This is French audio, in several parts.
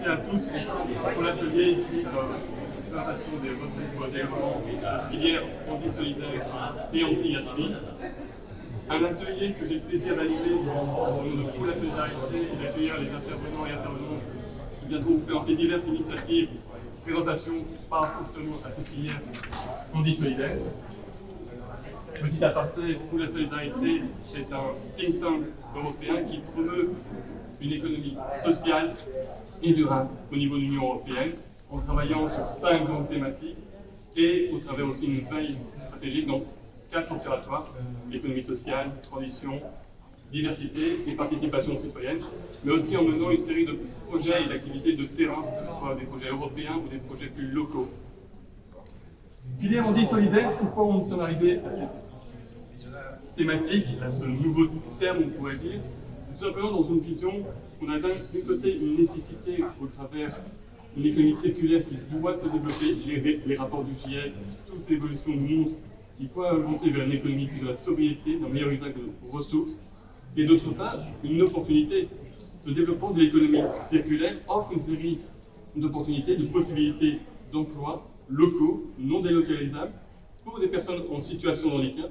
merci à tous pour l'atelier ici, présentation des recettes pour le développement filière anti-solidaire et anti-gaspille. Un atelier que j'ai le plaisir d'animer au nom de Pour la solidarité et d'accueillir les intervenants et intervenantes qui viendront vous présenter diverses initiatives, présentation par rapport justement à cette filière anti-solidaire. Petit aparté, Pour la solidarité, c'est un think tank européen qui promeut une économie sociale et durable au niveau de l'Union européenne, en travaillant sur 5 grandes thématiques et au travers aussi d'une veille stratégique dans 4 observatoires, l'économie sociale, transition, diversité et participation citoyenne, mais aussi en menant une série de projets et d'activités de terrain, que ce soit des projets européens ou des projets plus locaux. Filière anti-solidaire, pourquoi on en est arrivé à cette thématique, à ce nouveau terme, on pourrait dire, tout simplement dans une vision, on a d'un côté une nécessité au travers d'une économie circulaire qui doit se développer. Les rapports du GIEC, toute l'évolution du monde, il faut avancer vers une économie plus de la sobriété, d'un meilleur usage de ressources. Et d'autre part, une opportunité. Ce développement de l'économie circulaire offre une série d'opportunités, de possibilités d'emploi locaux, non délocalisables, pour des personnes en situation de handicap,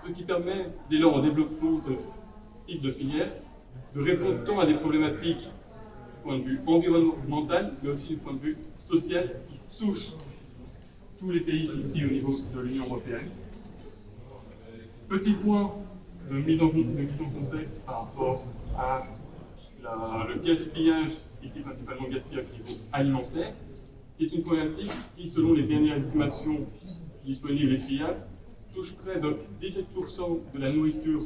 ce qui permet, dès lors au développement de ce type de filière, de répondre tant à des problématiques du point de vue environnemental, mais aussi du point de vue social, qui touchent tous les pays ici au niveau de l'Union européenne. Petit point de mise en contexte par rapport à le gaspillage, ici principalement le gaspillage au niveau alimentaire, qui est une problématique qui, selon les dernières estimations disponibles et fiables, touche près de 17% de la nourriture,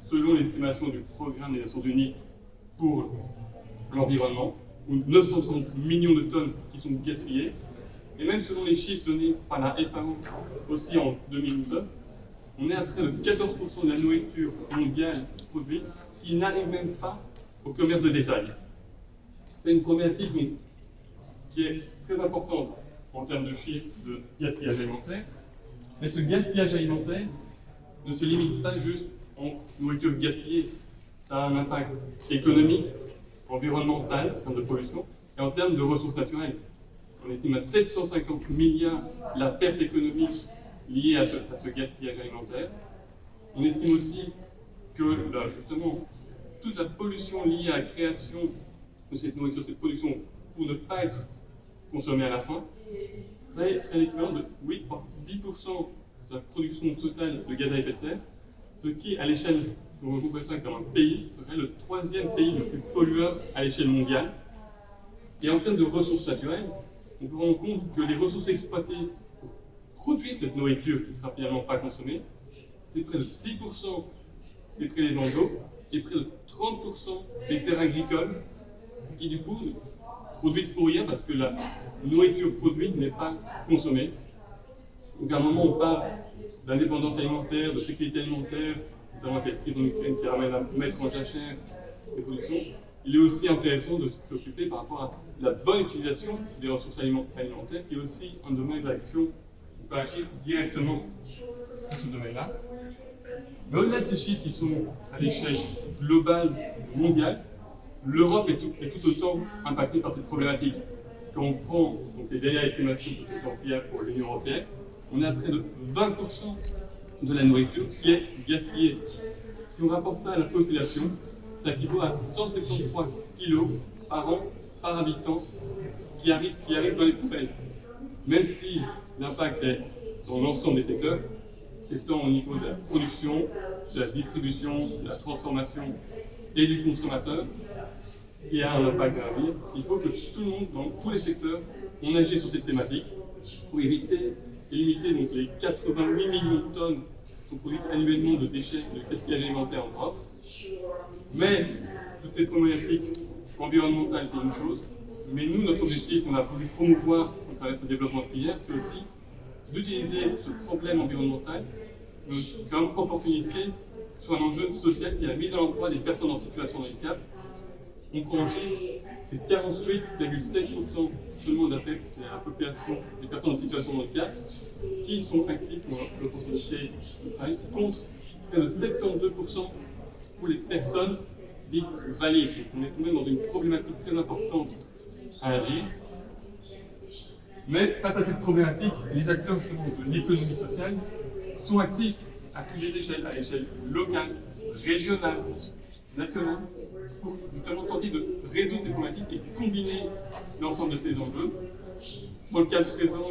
selon l'estimation du Programme des Nations Unies pour l'environnement, ou 930 millions de tonnes qui sont gaspillées. Et même selon les chiffres donnés par la FAO aussi en 2009, on est à près de 14% de la nourriture mondiale produite qui n'arrive même pas au commerce de détail. C'est une problématique qui est très importante en termes de chiffres de gaspillage alimentaire. Mais ce gaspillage alimentaire ne se limite pas juste en nourriture gaspillée. Ça a un impact économique, environnemental, en termes de pollution, et en termes de ressources naturelles. On estime à 750 milliards la perte économique liée à ce gaspillage alimentaire. On estime aussi que justement toute la pollution liée à la création de cette nourriture, cette production, pour ne pas être consommée à la fin, ça serait l'équivalent de 8 voire 10% de la production totale de gaz à effet de serre, ce qui, à l'échelle, si on regroupe ça comme un pays, serait le 3e pays le plus pollueur à l'échelle mondiale. Et en termes de ressources naturelles, on peut rendre compte que les ressources exploitées pour produire cette nourriture qui ne sera finalement pas consommée, c'est près de 6% des prélèvements d'eau et près de 30% des terres agricoles qui, du coup, produisent pour rien parce que la nourriture produite n'est pas consommée. Donc, à un moment, on parle d'indépendance alimentaire, de sécurité alimentaire, notamment avec la crise en Ukraine qui ramène à mettre en jachère les productions. Il est aussi intéressant de se préoccuper par rapport à la bonne utilisation des ressources alimentaires, qui est aussi un domaine d'action qui peut agir directement dans ce domaine-là. Mais au-delà de ces chiffres qui sont à l'échelle globale, mondiale, l'Europe est tout autant impactée par cette problématique. Quand on prend donc, les dernières estimations pour l'Union européenne, on est à près de 20% de la nourriture qui est gaspillée. Si on rapporte ça à la population, ça équivaut à 173 kg par an, par habitant, qui arrivent dans les poubelles. Même si l'impact est dans l'ensemble des secteurs, c'est tant au niveau de la production, de la distribution, de la transformation et du consommateur, qui a un impact à venir. Il faut que tout le monde, dans tous les secteurs, on agisse sur cette thématique pour éviter et limiter donc, les 88 millions de tonnes qui sont produites annuellement de déchets de gaspillage alimentaire en Europe. Mais toutes ces problématiques environnementales, c'est une chose. Mais nous, notre objectif, on a voulu promouvoir au travers de ce développement de filière, c'est aussi d'utiliser ce problème environnemental comme opportunité sur un enjeu social qui est la mise à l'emploi des personnes en situation de handicap. On prend en chiffre, c'est 48,7% seulement de la population des personnes en situation de handicap qui sont actives pour l'opportunité de travail, contre près de 72% pour les personnes dites valides. On est quand même dans une problématique très importante à agir. Mais face à cette problématique, les acteurs justement de l'économie sociale sont actifs à toutes les échelles, à l'échelle locale, régionale, nationale, pour justement tenter de résoudre ces problématiques et de combiner l'ensemble de ces enjeux. Dans le cadre présent,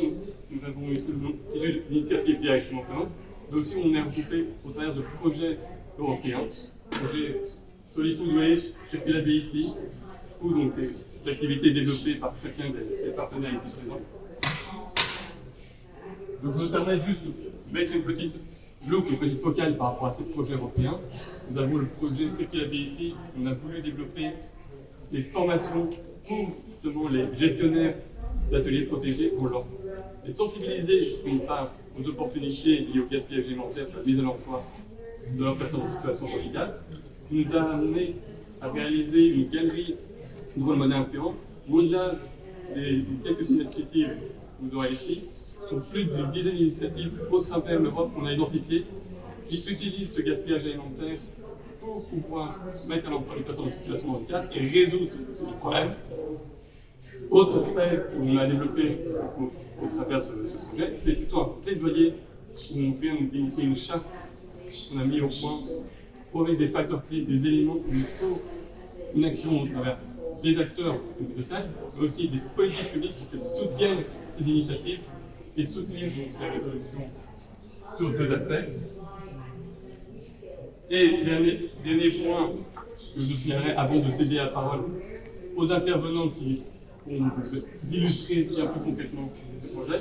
nous avons une initiative directement prenante, mais aussi on est regroupé au travers de projets européens, projets Solid Food Waste, Circularity, ou donc des activités développées par chacun des partenaires ici présents. Donc je me permets juste de mettre une petite focale par rapport à ces projets européens. Nous avons le projet Circularity, on a voulu développer des formations pour justement les gestionnaires d'ateliers protégés, pour les sensibiliser d'une part aux opportunités liées au gaspillage alimentaire, à la mise à l'emploi de leurs personnes en situation de handicap, ce qui nous a amené à réaliser une galerie de monnaie inspirante, où au-delà des quelques initiatives que vous aurez ici, sur plus d'une dizaine d'initiatives au sein de l'Europe qu'on a identifiées qui utilisent ce gaspillage alimentaire pour pouvoir mettre à l'emploi les personnes en situation de handicap et résoudre ce problème. Autre aspect qu'on a développé au travers de ce projet, c'est plutôt un plaidoyer où on vient d'initier une charte qu'on a mis au point pour avec des facteurs clés, des éléments où il faut une action au travers des acteurs de ça, mais aussi des politiques publiques qui soutiennent ces initiatives et soutenir donc la résolution sur deux aspects. Et dernier point que je signalerai avant de céder la parole aux intervenants qui vont illustrer bien plus concrètement ce projet,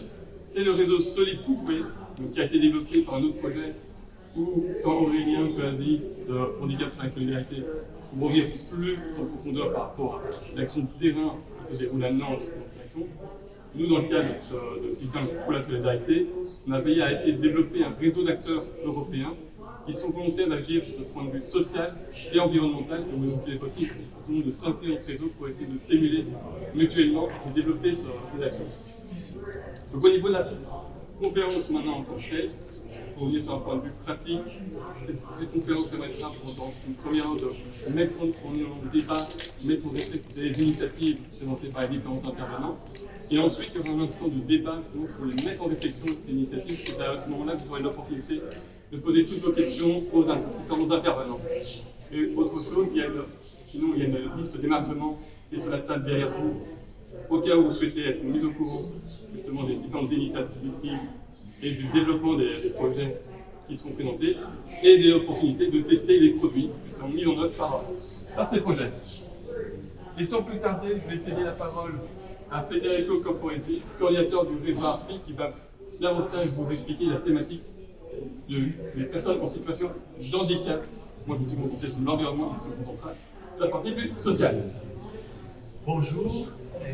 c'est le réseau Solid Food Waste, qui a été développé par un autre projet où tant Aurélien que Aziz de Handicap Sans Solidarité vont revenir plus en profondeur par rapport à l'action de terrain qui se déroule à Nantes dans cette action. Nous, dans le cadre de Système pour la Solidarité, on a veillé à essayer de développer un réseau d'acteurs européens qui sont volontaires d'agir de point de vue social et environnemental, comme vous le possible, de s'inscrire dans ce réseau pour essayer de stimuler mutuellement et développer ces actions. Donc au niveau de la conférence maintenant en tant que telle, pour revenir sur un point de vue pratique, cette conférence permettra dans une première de mettre en débat, mettre en réflexion les initiatives présentées par les différents intervenants. Et ensuite, il y aura un instant de débat justement pour les mettre en réflexion ces initiatives. C'est à ce moment-là que vous aurez l'opportunité de poser toutes vos questions aux différents intervenants. Et autre chose, il y a une liste d'émargement qui est sur la table derrière vous, au cas où vous souhaitez être mis au courant justement des différentes initiatives ici et du développement des projets qui sont présentés et des opportunités de tester les produits qui sont mis en œuvre par ces projets. Et sans plus tarder, je vais céder la parole à Federico Camporesi, coordinateur du réseau ARPI, qui va davantage vous expliquer la thématique des personnes en situation de handicap. Moi, je me suis concentré sur l'environnement, et sur la partie plus sociale. Bonjour et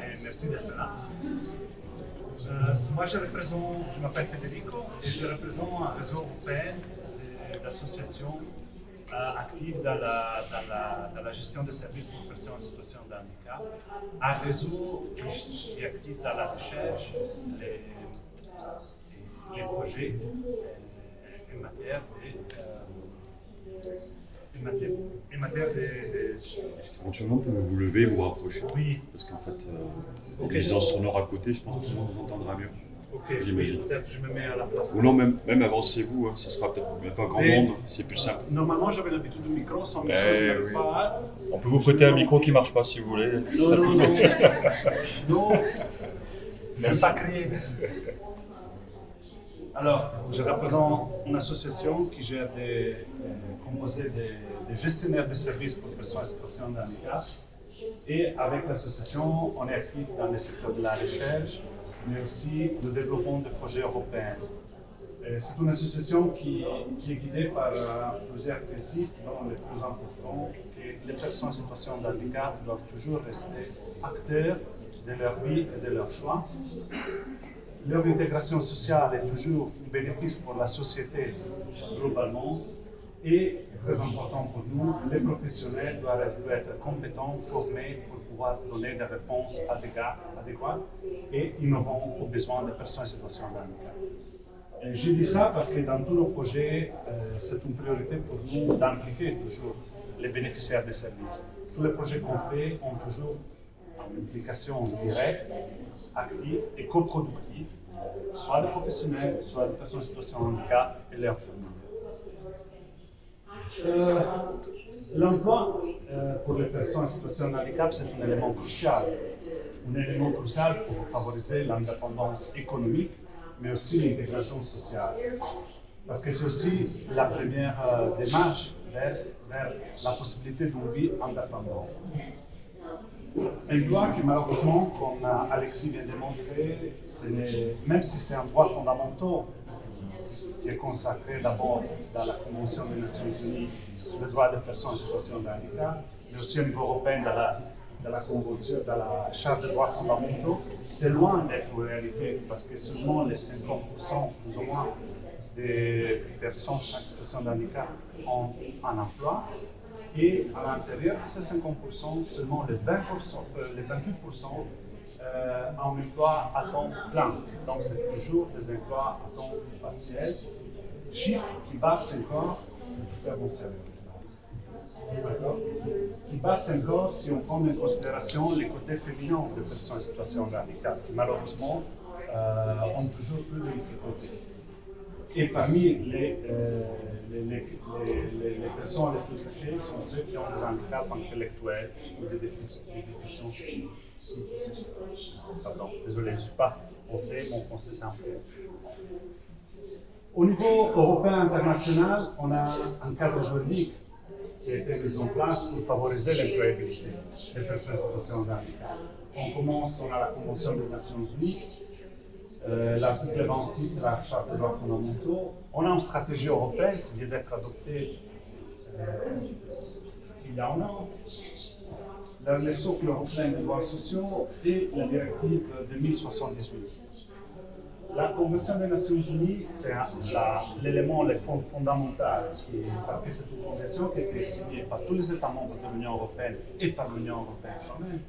merci d'être là. Moi, je m'appelle Federico et je représente un réseau européen d'associations actives dans la gestion des services pour personnes en situation de handicap. Un réseau qui est actif dans la recherche, les projets en matière de... Est-ce qu'éventuellement, vous lever et vous rapprocher? Oui. Parce qu'en fait, les gens sonores à côté, je pense que tout le monde vous entendra mieux. Ok, j'imagine. Peut-être que je me mets à la place. Ou non, même avancez-vous, hein, ça sera peut-être même pas grand monde, c'est plus simple. Normalement, j'avais l'habitude du micro, sans micro, je ne oui. pas. On peut vous prêter un micro qui ne marche pas si vous voulez. Non. Non, je ne pas crier. Alors, je représente une association qui gère composée des gestionnaires de services pour les personnes en situation de handicap. Et avec l'association, on est actif dans le secteur de la recherche, mais aussi le développement de projets européens. C'est une association qui est guidée par plusieurs principes, dont le plus important que les personnes en situation de handicap doivent toujours rester acteurs de leur vie et de leurs choix. Leur intégration sociale est toujours un bénéfice pour la société globalement. Et, très important pour nous, les professionnels doivent être compétents, formés pour pouvoir donner des réponses adéquates et innovantes aux besoins des personnes en situation de handicap. Je dis ça parce que dans tous nos projets, c'est une priorité pour nous d'impliquer toujours les bénéficiaires des services. Tous les projets qu'on fait ont toujours une implication directe, active et coproductive, soit des professionnels, soit des personnes en situation de handicap et leurs familles. L'emploi pour les personnes en situation de handicap, c'est un élément crucial. Un élément crucial pour favoriser l'indépendance économique, mais aussi l'intégration sociale. Parce que c'est aussi la première démarche vers la possibilité d'une vie indépendante. Un droit qui, malheureusement, comme Alexis vient de montrer, même si c'est un droit fondamental qui est consacré d'abord dans la Convention des Nations Unies sur les droits des personnes en situation de handicap, mais aussi au niveau européen dans la Convention, dans la Charte des droits fondamentaux, c'est loin d'être une réalité parce que seulement les 50% plus ou moins des personnes en situation de handicap ont un emploi. Et à l'intérieur de ces 50%, seulement les 28% ont un emploi à temps plein. Donc c'est toujours des emplois à temps partiel. Chiffre qui baisse encore, qui baisse encore si on prend en considération les côtés féminins des personnes en situation de handicap, qui malheureusement ont toujours plus de difficultés. Et parmi les personnes les plus touchées sont ceux qui ont des handicaps intellectuels ou des déficiences. Pardon, désolé, je ne suis pas français, mon français c'est un peu. Au niveau européen international, on a un cadre juridique qui a été mis en place pour favoriser l'employabilité des personnes en situation de handicap. On a la Convention des Nations Unies, l'article 26 de la Charte des droits fondamentaux. On a une stratégie européenne qui vient d'être adoptée il y a un an, le socle européen des droits sociaux et la directive 2078. La Convention des Nations Unies, c'est l'élément, le fond fondamental, parce que c'est une convention qui a été signée par tous les États membres de l'Union européenne et par l'Union européenne quand-même.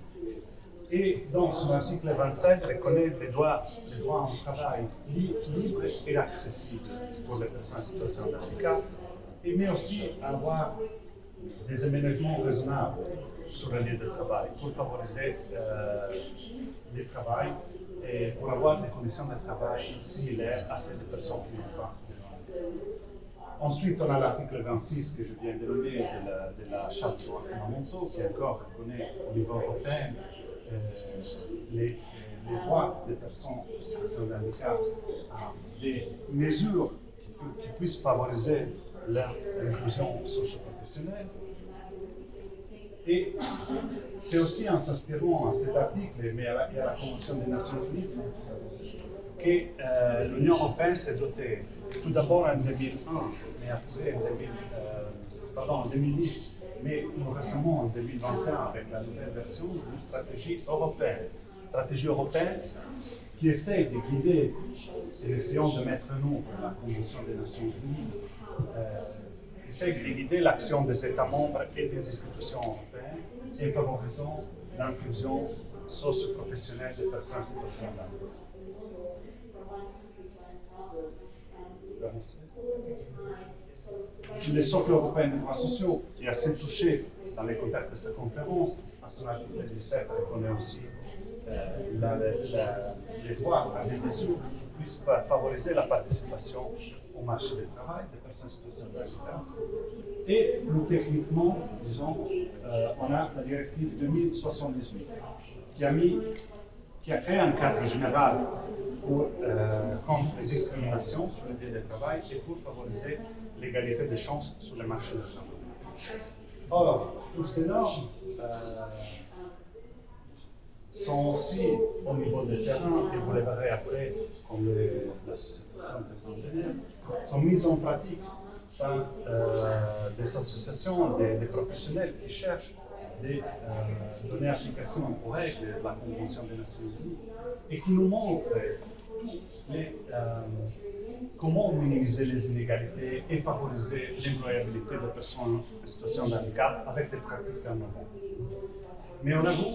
Et dans son article 27, reconnaît les droits au travail libre et accessible pour les personnes en situation de handicap, mais aussi avoir des aménagements raisonnables sur le lieu de travail pour favoriser le travail et pour avoir des conditions de travail similaires à celles des personnes qui n'ont pas. Ensuite, on a l'article 26 que je viens de nommer de la Charte des droits fondamentaux qui encore reconnaît au niveau européen les droits des personnes en situation de handicap à des mesures qui puissent favoriser leur inclusion socio-professionnelle. Et c'est aussi en s'inspirant à cet article, mais à la Convention des Nations Unies, que l'Union européenne s'est dotée tout d'abord en 2001, mais après en 2010, mais récemment en 2021 avec la nouvelle version d'une stratégie européenne. Stratégie européenne qui essaie de guider, et essayons de mettre nous la Convention des Nations Unies, essaie de guider l'action des États membres et des institutions européennes en favorisant l'inclusion socio-professionnelle des personnes en situation de handicap. Le socle européen des droits sociaux est assez touché dans le contexte de cette conférence. À son article 17, on connaît aussi les droits à des mesures qui puissent favoriser la participation au marché du travail des personnes en situation de handicap. Et plus techniquement, disons, on a la directive 2078 qui a créé un cadre général contre les discriminations sur le lieu de travail et pour favoriser l'égalité des chances sur le marché du travail. Or, toutes ces normes sont aussi au niveau du terrain, et vous les verrez après, comme l'association des ingénieurs, sont mises en pratique par des associations, des professionnels qui cherchent de donner application aux règles de la Convention des Nations Unies et qui nous montrent comment minimiser les inégalités et favoriser l'employabilité des personnes en situation de handicap avec des pratiques innovantes. Mais on avoue,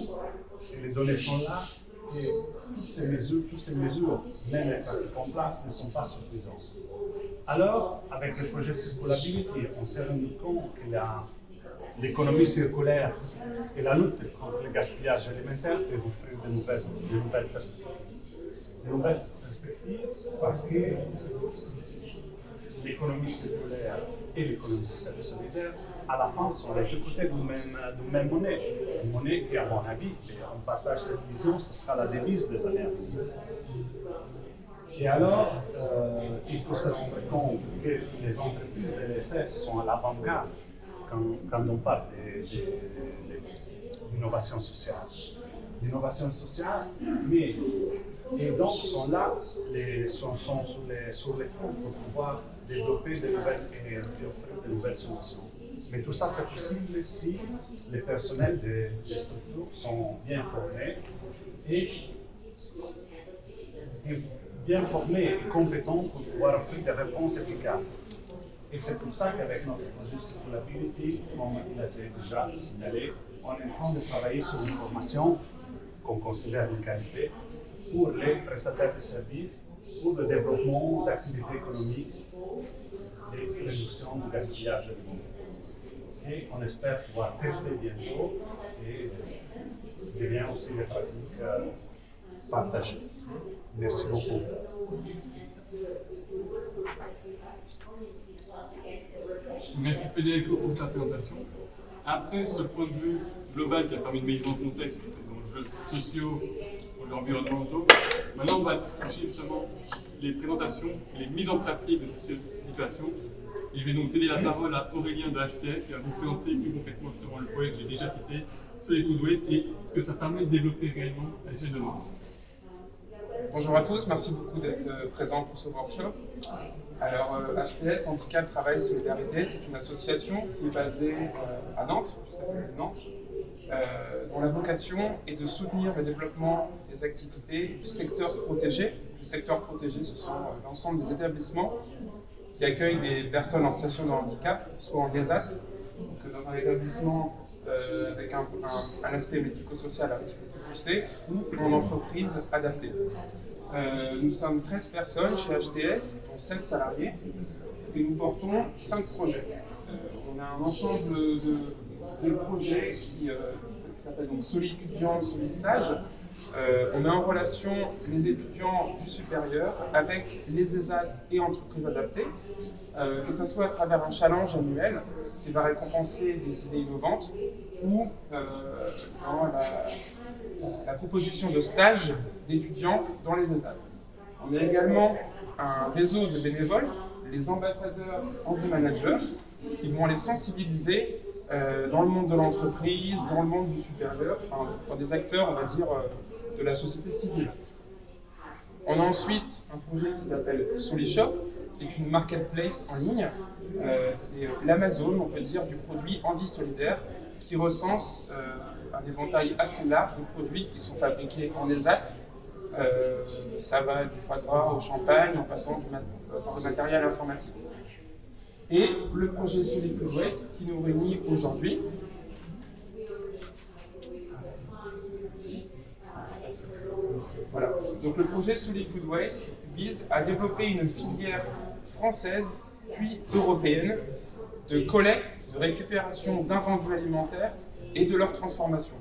et les données sont là, que toutes ces mesures, même les pratiques en place, ne sont pas suffisantes. Alors, avec le projet Circularity, on s'est rendu compte que l'économie circulaire et la lutte contre le gaspillage alimentaire peuvent offrir de nouvelles perspectives. De nouvelles perspectives parce que l'économie circulaire et l'économie sociale et solidaire, à la fin, sont les deux côtés d'une même monnaie. Une monnaie qui, à mon avis, et on partage cette vision, ce sera la devise des années à venir. Et alors, il faut se rendre compte que les entreprises de l'ESS sont à l'avant-garde quand on parle d'innovation sociale. L'innovation sociale, mais et donc sont là, sont sur les fonds pour pouvoir développer de nouvelles et offrir de nouvelles solutions. Mais tout ça, c'est possible si les personnels des structures sont bien formés et bien formés et compétents pour pouvoir offrir des réponses efficaces. Et c'est pour ça qu'avec notre projet Circularity, comme il a été déjà signalé, on est en train de travailler sur une formation qu'on considère une qualité pour les prestataires de services, pour le développement d'activités économiques et réduction du gaspillage alimentaire. Et on espère pouvoir tester bientôt et bien aussi les pratiques partagées. Merci beaucoup. Merci Federico pour ta présentation. Après ce point de vue global qui a permis de mettre en contexte les enjeux sociaux, enjeux environnementaux, maintenant on va toucher justement les présentations, les mises en pratique de cette situation. Et je vais donc céder la parole à Aurélien de HTS qui va vous présenter plus concrètement justement le projet que j'ai déjà cité sur les food waste et ce que ça permet de développer réellement à l'échelle de monde. Bonjour à tous, merci beaucoup d'être présents pour ce workshop. Alors, HPS, Handicap Travail Solidarité, c'est une association qui est basée à Nantes, juste à côté de Nantes, dont la vocation est de soutenir le développement des activités du secteur protégé. Le secteur protégé, ce sont l'ensemble des établissements qui accueillent des personnes en situation de handicap, soit en ESAT, donc dans un établissement avec un aspect médico-social avec poussé, ou en entreprise adaptée. Nous sommes 13 personnes chez HTS, dont 7 salariés, et nous portons 5 projets. On a un ensemble de projets qui s'appelle donc Soli étudiant, Soli stage. On met en relation les étudiants du supérieur avec les ESAT et entreprises adaptées, que ce soit à travers un challenge annuel qui va récompenser des idées innovantes ou dans la proposition de stages d'étudiants dans les ESAT. On a également un réseau de bénévoles, les ambassadeurs anti-managers, qui vont les sensibiliser dans le monde de l'entreprise, dans le monde du supérieur, enfin, dans des acteurs, on va dire, de la société civile. On a ensuite un projet qui s'appelle SoliShop, qui est une marketplace en ligne. C'est l'Amazon, on peut dire, du produit Handi Solidaire, qui recense un éventail assez large de produits qui sont fabriqués en ESAT. Ça va du foie gras au champagne, en passant par le matériel informatique. Et le projet Solid Food Waste qui nous réunit aujourd'hui. Voilà. Donc le projet Solid Food Waste vise à développer une filière française puis européenne de collecte, de récupération d'invendus alimentaires et de leur transformation.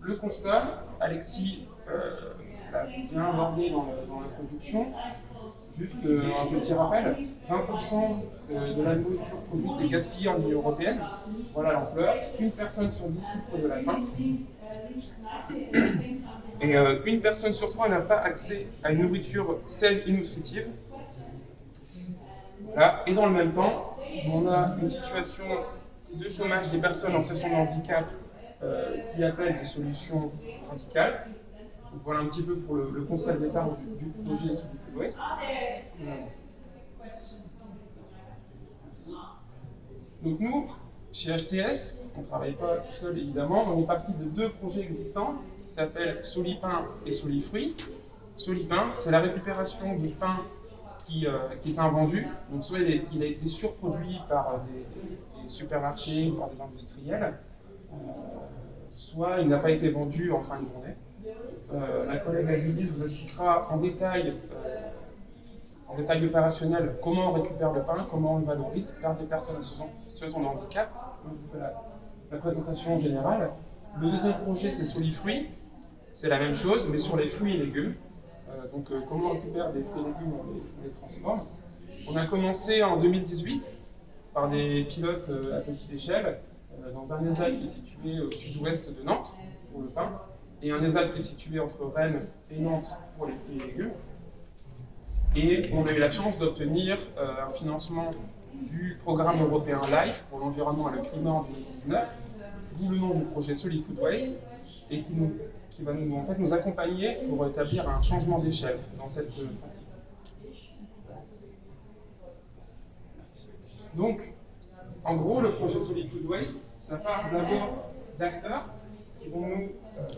Le constat, Alexis l'a bien abordé dans l'introduction, juste un petit rappel, 20% de la nourriture produite est gaspillée en Union européenne, voilà l'ampleur, une personne sur 10 souffre de la faim, et une personne sur 3 n'a pas accès à une nourriture saine et nutritive. Voilà. Et dans le même temps, on a une situation de chômage des personnes en situation de handicap qui appelle des solutions radicales. Donc voilà un petit peu pour le constat de départ du projet Solid Food Waste. Donc nous, chez HTS, on ne travaille pas tout seul évidemment, on est parti de 2 projets existants qui s'appellent Solipain et Solifruits. Solipain, c'est la récupération du pain qui est invendu, donc soit il a été surproduit par des supermarchés ou par des industriels, soit il n'a pas été vendu en fin de journée. Ma collègue Azilis vous expliquera en détail opérationnel comment on récupère le pain, comment on le valorise vers des personnes en situation de handicap. Donc, je vous fais la présentation générale. Le deuxième projet, c'est Solifruits. C'est la même chose, mais sur les fruits et légumes. Comment on récupère des fruits et légumes, on les transforme. On a commencé en 2018 par des pilotes à petite échelle dans un ESAT qui est situé au sud-ouest de Nantes pour le pain et un ESAT qui est situé entre Rennes et Nantes pour les fruits et légumes. Et on a eu la chance d'obtenir un financement du programme européen LIFE pour l'environnement et le climat en 2019, d'où le nom du projet Solid Food Waste, et qui va nous accompagner pour établir un changement d'échelle dans cette pratique. Donc, en gros, le projet Solid Food Waste, ça part d'abord d'acteurs qui vont nous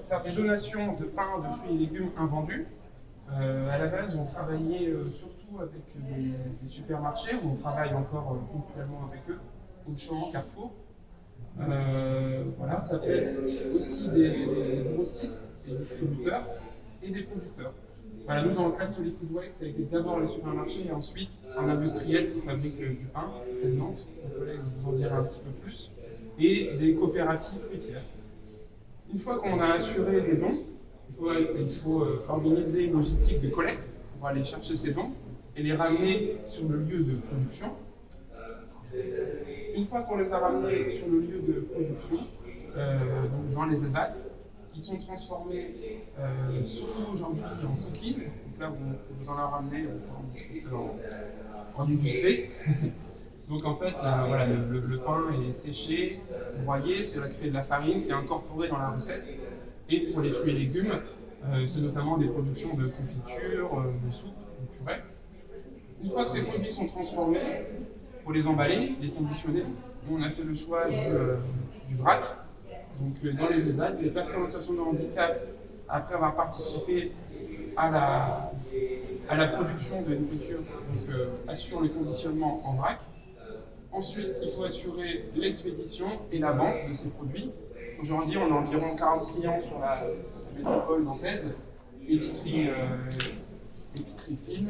faire des donations de pain, de fruits et légumes invendus. À la base, on travaillait surtout avec des supermarchés, où on travaille encore ponctuellement avec eux, Auchan, Carrefour. Voilà, ça peut être aussi des grossistes, des distributeurs et des producteurs. Voilà, nous, dans le cas de Solid Food Waste, ça a été d'abord les supermarchés et ensuite un industriel qui fabrique du pain, près de Nantes, mon collègue vous en dira un petit peu plus, et des coopératives fruitières. Une fois qu'on a assuré des dons, il faut organiser une logistique de collecte pour aller chercher ces dons et les ramener sur le lieu de production. Une fois qu'on les a ramenés sur le lieu de production, donc dans les ESAT, ils sont transformés surtout aujourd'hui en cookies. Donc là, vous en avez ramené, on discute, en déguster. Donc en fait, voilà, le pain est séché, broyé, cela crée de la farine qui est incorporée dans la recette. Et pour les fruits et légumes, c'est notamment des productions de confiture, de soupe, de purée. Une fois que ces produits sont transformés, pour les emballer, les conditionner, nous, on a fait le choix du vrac. Donc dans les ESAT, les personnes en situation de handicap, après avoir participé à la production de nourriture, assurent le conditionnement en vrac. Ensuite, il faut assurer l'expédition et la vente de ces produits. Aujourd'hui, on a environ 40 clients sur la métropole nantaise, épicerie fine,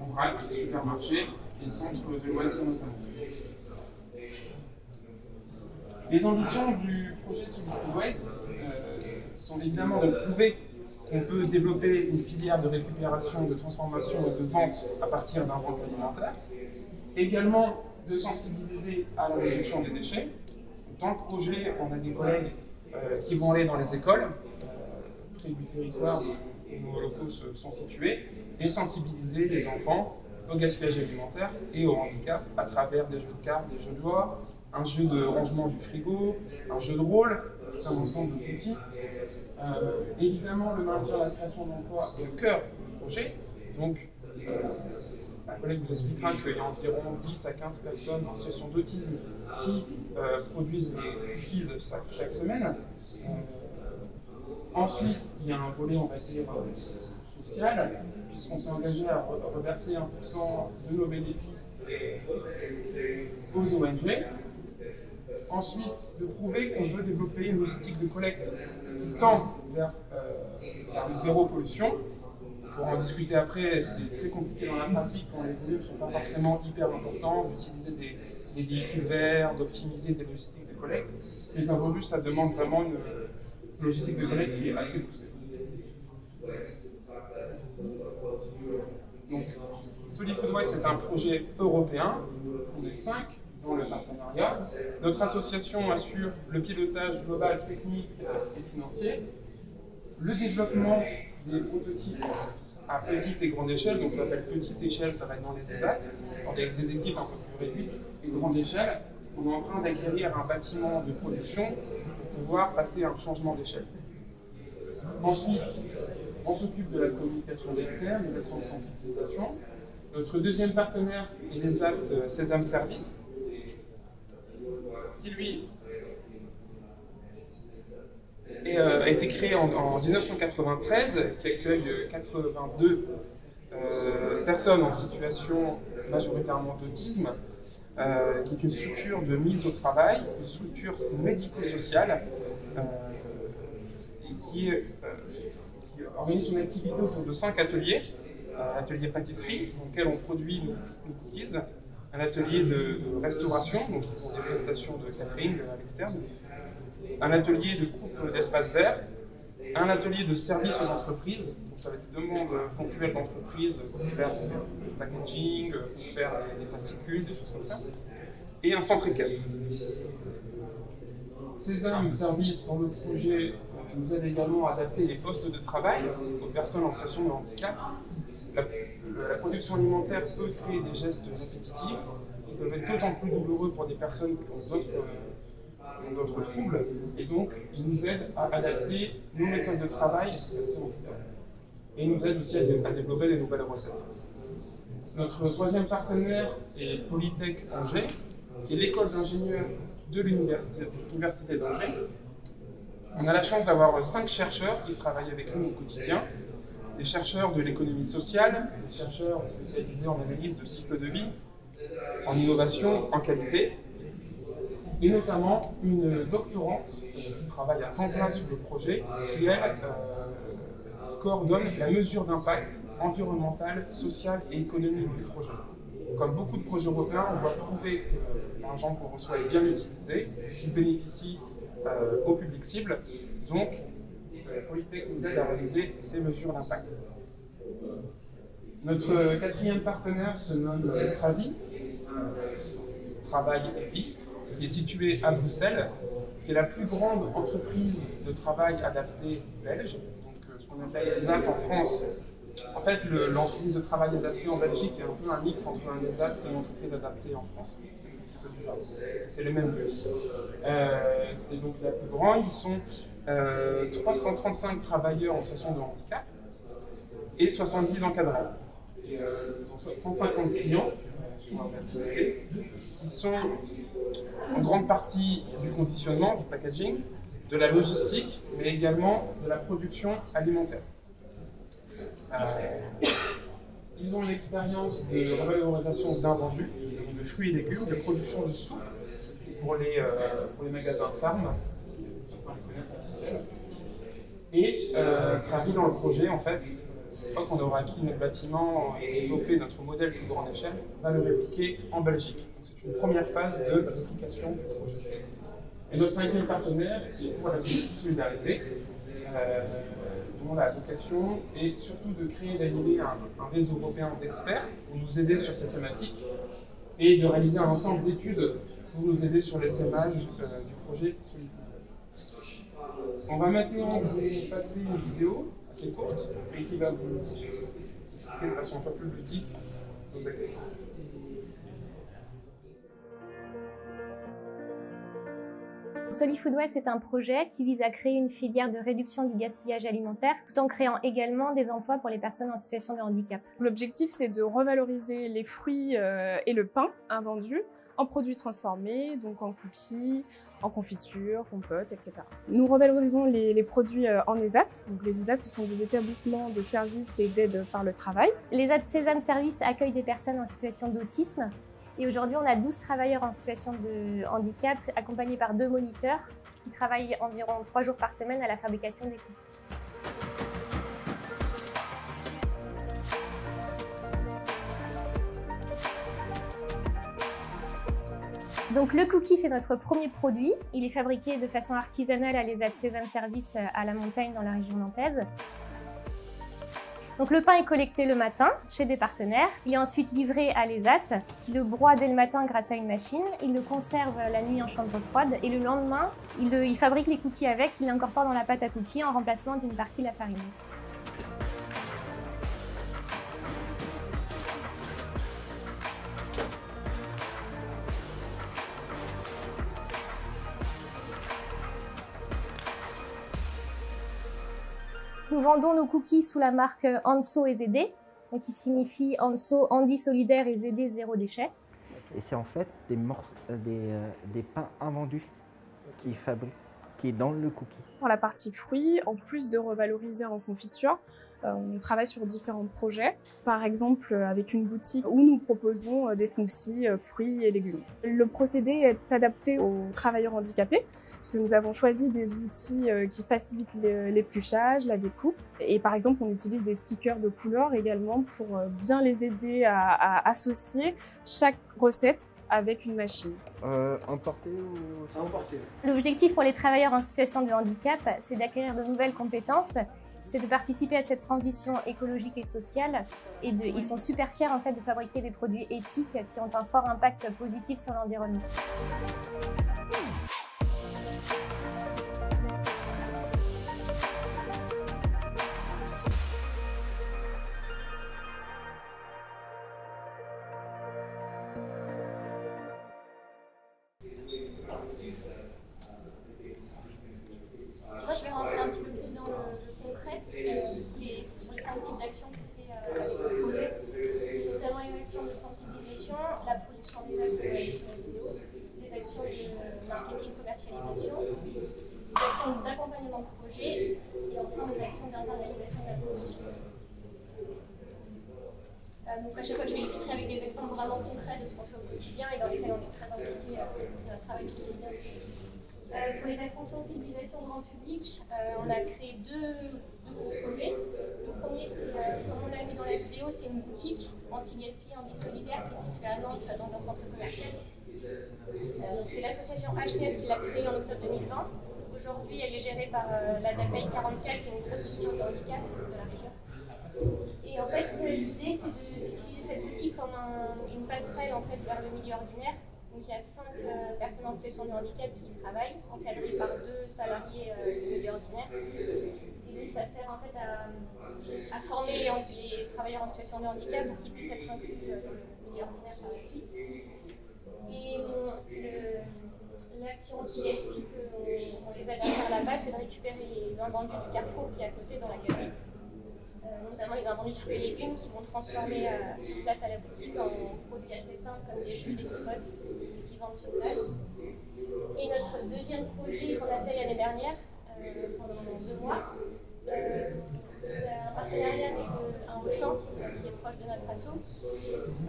en vrac, supermarché et centres de loisirs notamment. Les ambitions du projet Solid Food Waste sont évidemment de prouver qu'on peut développer une filière de récupération, de transformation et de vente à partir d'un ventre alimentaire. Également de sensibiliser à la réduction des déchets. Dans le projet, on a des collègues qui vont aller dans les écoles, près du territoire où nos locaux sont situés, et sensibiliser les enfants au gaspillage alimentaire et au handicap à travers des jeux de cartes, des jeux de loi, un jeu de rangement du frigo, un jeu de rôle, un ensemble d'outils. Évidemment, le maintien de la création d'emplois est au cœur du projet. Donc, ma collègue vous expliquera qu'il y a environ 10 à 15 personnes en situation d'autisme qui produisent des cookies chaque semaine. Ensuite, il y a un volet, on va dire, social, puisqu'on s'est engagé à reverser 1% de nos bénéfices aux ONG. Ensuite, de prouver qu'on veut développer une logistique de collecte qui tend vers le zéro pollution. Pour en discuter après, c'est très compliqué dans la pratique quand les volumes ne sont pas forcément hyper importants, d'utiliser des véhicules verts, d'optimiser des logistiques de collecte. Les invendus, ça demande vraiment une logistique de collecte qui est assez poussée. Donc, Solid Food Waste, c'est un projet européen. On est 5 dans le partenariat. Notre association assure le pilotage global, technique et financier, le développement des prototypes à petite et grande échelle. Donc, on appelle petite échelle, ça va être dans les ESAT, avec des équipes un peu plus réduites, et grande échelle, on est en train d'acquérir un bâtiment de production pour pouvoir passer à un changement d'échelle. Ensuite, on s'occupe de la communication externe, des actions de sensibilisation. Notre deuxième partenaire est l'ESAT Sésame Service, qui lui a été créé en 1993, qui accueille 82 personnes en situation majoritairement d'autisme, qui est une structure de mise au travail, une structure médico-sociale. qui organise son activité autour de 5 ateliers. Un atelier pâtisserie, dans lequel on produit nos cookies, un atelier de restauration, donc qui font des prestations de catering à l'externe, un atelier de coupe d'espaces verts, un atelier de service aux entreprises, donc ça va être des demandes ponctuelles d'entreprises pour faire du packaging, pour faire des fascicules, des choses comme ça, et un centre équestre. Sésame Service, dans le projet, nous aide également à adapter les postes de travail aux personnes en situation de handicap. La production alimentaire peut créer des gestes répétitifs qui peuvent être d'autant plus douloureux pour des personnes qui ont d'autres troubles. Et donc, il nous aide à adapter nos méthodes de travail à ces handicaps. Et il nous aide aussi à développer des nouvelles recettes. Notre troisième partenaire est Polytech Angers, qui est l'école d'ingénieurs de l'université d'Angers. On a la chance d'avoir 5 chercheurs qui travaillent avec nous au quotidien, des chercheurs de l'économie sociale, des chercheurs spécialisés en analyse de cycle de vie, en innovation, en qualité, et notamment une doctorante qui travaille à temps plein sur le projet, qui elle coordonne la mesure d'impact environnemental, social et économique du projet. Comme beaucoup de projets européens, on doit prouver que l'argent qu'on reçoit est bien utilisé, qu'il bénéficie au public cible. Donc, Polytech nous aide à réaliser ces mesures d'impact. Notre quatrième partenaire se nomme Travi, Travail et Vie, qui est situé à Bruxelles, qui est la plus grande entreprise de travail adapté belge. Donc, ce qu'on appelle ESAT en France. En fait, l'entreprise de travail adapté en Belgique est un peu un mix entre un ESAT et une entreprise adaptée en France. C'est les mêmes lieux. C'est donc la plus grande. Ils sont 335 travailleurs en situation de handicap et 70 encadrants. Ils ont 150 clients sur leur activité qui sont en grande partie du conditionnement, du packaging, de la logistique, mais également de la production alimentaire. Ils ont une expérience de revalorisation d'invendus, de fruits et légumes, de production de soupe pour les magasins farm, certains les connaissent à Bruxelles. Et travailler dans le projet, en fait, une fois qu'on aura acquis notre bâtiment et développé notre modèle plus grande échelle, va le répliquer en Belgique. Donc c'est une première phase de l'application du projet. Et notre cinquième partenaire, c'est pour la solidarité, dont la vocation est surtout de créer et d'animer un réseau européen d'experts pour nous aider sur cette thématique et de réaliser un ensemble d'études pour nous aider sur l'essaimage du projet Solidarité. On va maintenant vous passer une vidéo assez courte et qui va vous expliquer de façon un peu plus ludique nos activités. Solifood est un projet qui vise à créer une filière de réduction du gaspillage alimentaire tout en créant également des emplois pour les personnes en situation de handicap. L'objectif, c'est de revaloriser les fruits et le pain invendus en produits transformés, donc en cookies, en confiture, compote, etc. Nous revalorisons les produits en ESAT. Donc les ESAT, ce sont des établissements de services et d'aide par le travail. L'ESAT Sésame Service accueille des personnes en situation d'autisme. Et aujourd'hui, on a 12 travailleurs en situation de handicap, accompagnés par 2 moniteurs qui travaillent environ 3 jours par semaine à la fabrication des cookies. Donc le cookie, c'est notre premier produit. Il est fabriqué de façon artisanale à l'ESAT Sésame Service à la Montagne dans la région nantaise. Donc le pain est collecté le matin chez des partenaires. Il est ensuite livré à l'ESAT qui le broie dès le matin grâce à une machine. Il le conserve la nuit en chambre froide et le lendemain, il fabrique les cookies avec. Il l'incorpore dans la pâte à cookies en remplacement d'une partie de la farine. Nous vendons nos cookies sous la marque Anso et ZD, donc qui signifie Anso, Handi solidaire et ZD zéro déchet. Et c'est en fait des pains invendus qu'ils fabriquent. qui est dans le cookie. Pour la partie fruits, en plus de revaloriser en confiture, on travaille sur différents projets. Par exemple, avec une boutique où nous proposons des smoothies, fruits et légumes. Le procédé est adapté aux travailleurs handicapés, parce que nous avons choisi des outils qui facilitent l'épluchage, la découpe. Et par exemple, on utilise des stickers de couleur également pour bien les aider à associer chaque recette avec une machine. Importé ou importé? L'objectif pour les travailleurs en situation de handicap, c'est d'acquérir de nouvelles compétences, c'est de participer à cette transition écologique et sociale. Et ils sont super fiers en fait de fabriquer des produits éthiques qui ont un fort impact positif sur l'environnement. Moi, je vais rentrer un petit peu plus dans le concret, sur les 5 types d'actions que fait le projet. C'est notamment une action de sensibilisation, la production des actes sur la vidéo, des actions de marketing, commercialisation, des actions d'accompagnement de projet et enfin des actions d'internalisation de la production. Donc à chaque fois, je vais illustrer avec des exemples vraiment concrets de ce qu'on fait au quotidien et dans lesquels on est très impliqué dans notre travail quotidien. Pour les actions de sensibilisation grand public, on a créé deux gros projets. Le premier, c'est, comme on l'a vu dans la vidéo, c'est une boutique anti-gaspi, anti-solidaire qui est située à Nantes dans un centre commercial. C'est l'association HTS qui l'a créée en octobre 2020. Aujourd'hui, elle est gérée par la DAPEI 44, qui est une grosse structure de handicap de la région. Et en fait, l'idée, c'est d'utiliser cette boutique comme une passerelle en fait, vers le milieu ordinaire. Donc il y a 5 personnes en situation de handicap qui y travaillent, encadrées par 2 salariés du milieu ordinaire. Et donc ça sert en fait à former les travailleurs en situation de handicap pour qu'ils puissent être inclus dans le milieu ordinaire par la suite. Et l'action anti-gaspi qu'on les aide à faire là-bas, c'est de récupérer les invendus du Carrefour qui est à côté dans la galerie. Notamment les invendus de fruits et légumes qui vont transformer sur place à la boutique en produits assez simples comme des jus, des compotes qui vendent sur place. Et notre deuxième projet qu'on a fait l'année dernière, pendant 2 mois, c'est un partenariat avec un Auchan qui est proche de notre asso.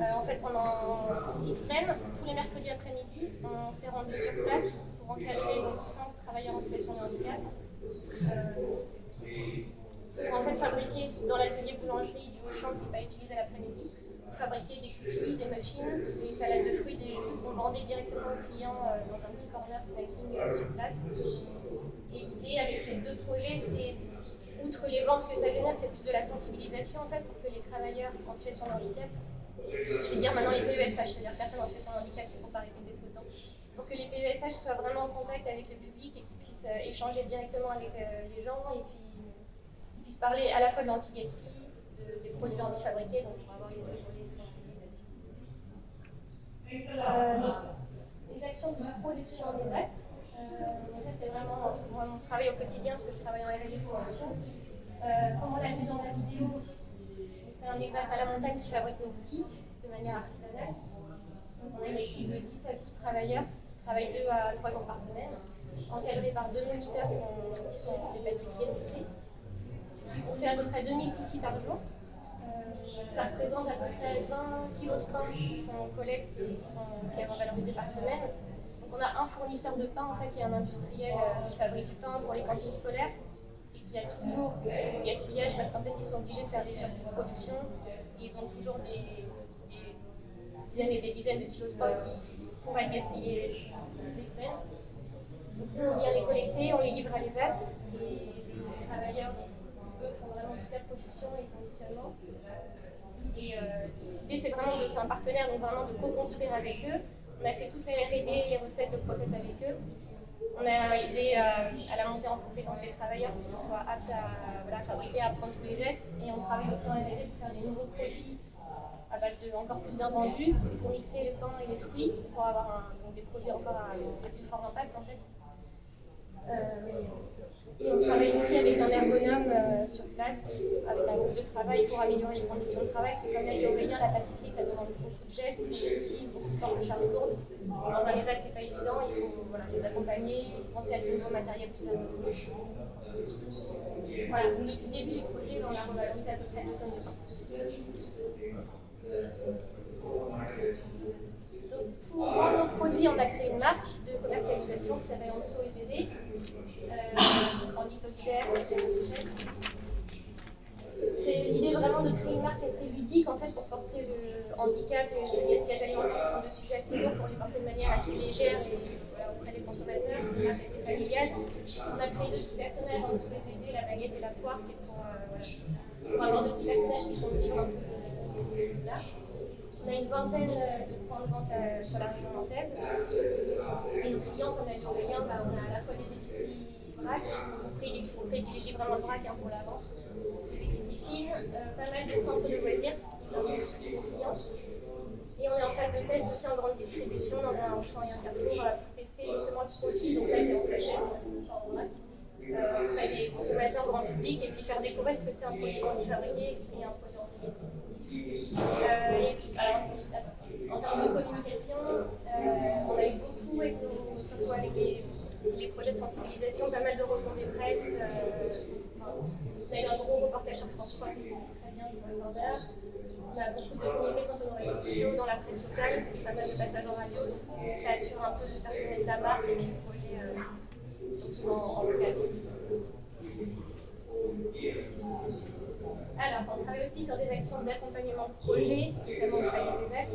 En fait, pendant 6 semaines, tous les mercredis après-midi, on s'est rendu sur place pour encadrer donc 5 travailleurs en situation de handicap. Pour en fait fabriquer dans l'atelier boulangerie du Auchan qui n'est pas utilisé l'après-midi, fabriquer des cookies, des muffins, des salades de fruits, des jus qu'on vendait directement aux clients dans un petit corner snacking sur place. Et l'idée avec ces 2 projets, c'est, outre les ventes que ça génère, c'est plus de la sensibilisation en fait pour que les travailleurs en situation de handicap, je vais dire maintenant les PESH, c'est-à-dire personnes en situation de handicap, c'est pour pas répéter tout le temps, pour que les PESH soient vraiment en contact avec le public et qu'ils puissent échanger directement avec les gens et puis puissent parler à la fois de l'anti-gaspi, des produits handifabriqués, donc pour avoir les 2 volets de sensibilisation. Les actions de production des actes, donc ça c'est vraiment mon travail au quotidien parce que je travaille en R&D production. Comme on l'a vu dans la vidéo, c'est un exact à la montagne qui fabrique nos boutiques de manière artisanale. Donc on a une équipe de 10 à 12 travailleurs qui travaillent 2 à 3 jours par semaine, encadrés par 2 moniteurs qui sont des pâtissiers de. On fait à peu près 2000 cookies par jour. Ça représente à peu près 20 kg de pain qu'on collecte et qui est revalorisé par semaine. Donc on a un fournisseur de pain en fait, qui est un industriel qui fabrique du pain pour les cantines scolaires et qui a toujours du gaspillage parce qu'en fait ils sont obligés de faire des surplus de production et ils ont toujours des dizaines et des dizaines de kilos de pain qui pourraient être gaspillés toutes les semaines. Donc nous on vient les collecter, on les livre à l'ESAT et les travailleurs eux font vraiment toute la production et le conditionnement. Et l'idée c'est vraiment c'est un partenaire, donc vraiment de co-construire avec eux. On a fait toutes les R&D, les recettes, le process avec eux. On a aidé à la montée en compétence des travailleurs pour qu'ils soient aptes à fabriquer, à apprendre tous les gestes. Et on travaille aussi en R&D pour faire des nouveaux produits à base de encore plus d'invendus pour mixer les pains et les fruits pour avoir donc des produits encore à plus fort impact en fait. Et on travaille aussi avec un ergonome sur place, avec un groupe de travail pour améliorer les conditions de travail. Parce que comme l'a dit Aurélien, la pâtisserie, ça demande beaucoup de gestes répétitifs, beaucoup de portes de charge lourdes. Dans un ESAT, c'est pas évident, il faut les accompagner, penser à du nouveau matériel plus adapté. Voilà, donc depuis le début du projet, on a revalorisé à peu près 2 tonnes de pain. Donc, pour vendre nos produits, on a créé une marque de commercialisation qui s'appelle Anso et Bébé, en isocère. C'est l'idée vraiment de créer une marque assez ludique en fait, pour porter le handicap et le gaspillage alimentaire, qui sont deux sujets assez lourds, pour les porter de manière assez légère et, auprès des consommateurs. C'est une marque assez familiale. On a créé 2 petits personnages, Anso et Bébé, la baguette et la poire. C'est pour avoir 2 petits personnages qui sont vivre un peu de ces choses-là. On a une vingtaine de points de vente sur la région nantaise. Et nos clients, comme l'a dit Aurélien, on a à la fois des épiceries vrac, on privilégie vraiment le vrac pour la vente, des épiceries fines, pas mal de centres de loisirs qui sont des clients. Et on est en phase de test aussi en grande distribution dans un Auchan et un Carrefour pour tester justement le produit, donc là qui est en sachet, en vrac. Auprès des consommateurs grand public et puis faire découvrir ce que c'est un produit anti-fabriqué et un produit anti-gazé. En termes de communication, on a eu beaucoup, surtout avec les projets de sensibilisation, pas mal de retombées presse. On a eu un gros reportage sur France 3 qui est très bien sur le border. On a beaucoup de communication sur nos réseaux sociaux, dans la presse locale, pas mal de passages en radio. Ça assure un peu le personnel de la marque et puis le projet surtout en local. Alors, on travaille aussi sur des actions d'accompagnement de projet, notamment auprès des ESAT.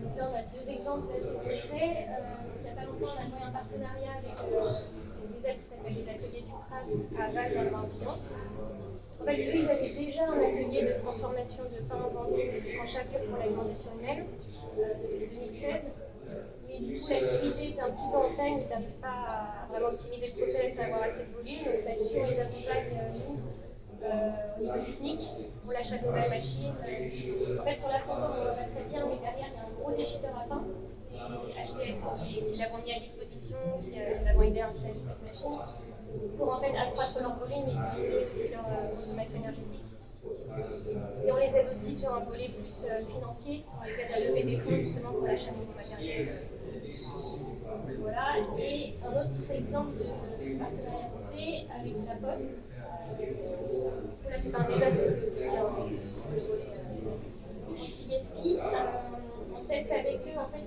Donc là, on a 2 exemples assez concrets. Il n'y a pas longtemps, on a noué un partenariat avec des ESAT qui s'appellent les ateliers du Prat à Val dans le Morbihan. En fait, eux, ils avaient déjà un atelier de transformation de pain vendu en chapelure pour l'alimentation humaine depuis 2016. Mais du coup, l'activité était un petit peu en peine, ils n'arrivent pas à vraiment optimiser le process, à avoir assez de volume. Donc là-dessus, on les accompagne, nous, au niveau technique, pour l'achat de nouvelles machines. En fait, sur la photo, on voit très bien, mais derrière, il y a un gros déchiqueteur à pain. C'est HDS qui l'avons mis à disposition, qui nous avons aidé à installer cette machine, pour en fait accroître leur volume et diminuer aussi leur consommation énergétique. Et on les aide aussi sur un volet plus financier, on les aide à lever des fonds justement pour l'achat de nouveaux matériels. Voilà, et un autre exemple de partenariat qu'on fait avec la Poste. Là, c'est pas un ESAT, mais c'est aussi le volet anti-gaspi. On teste avec eux en fait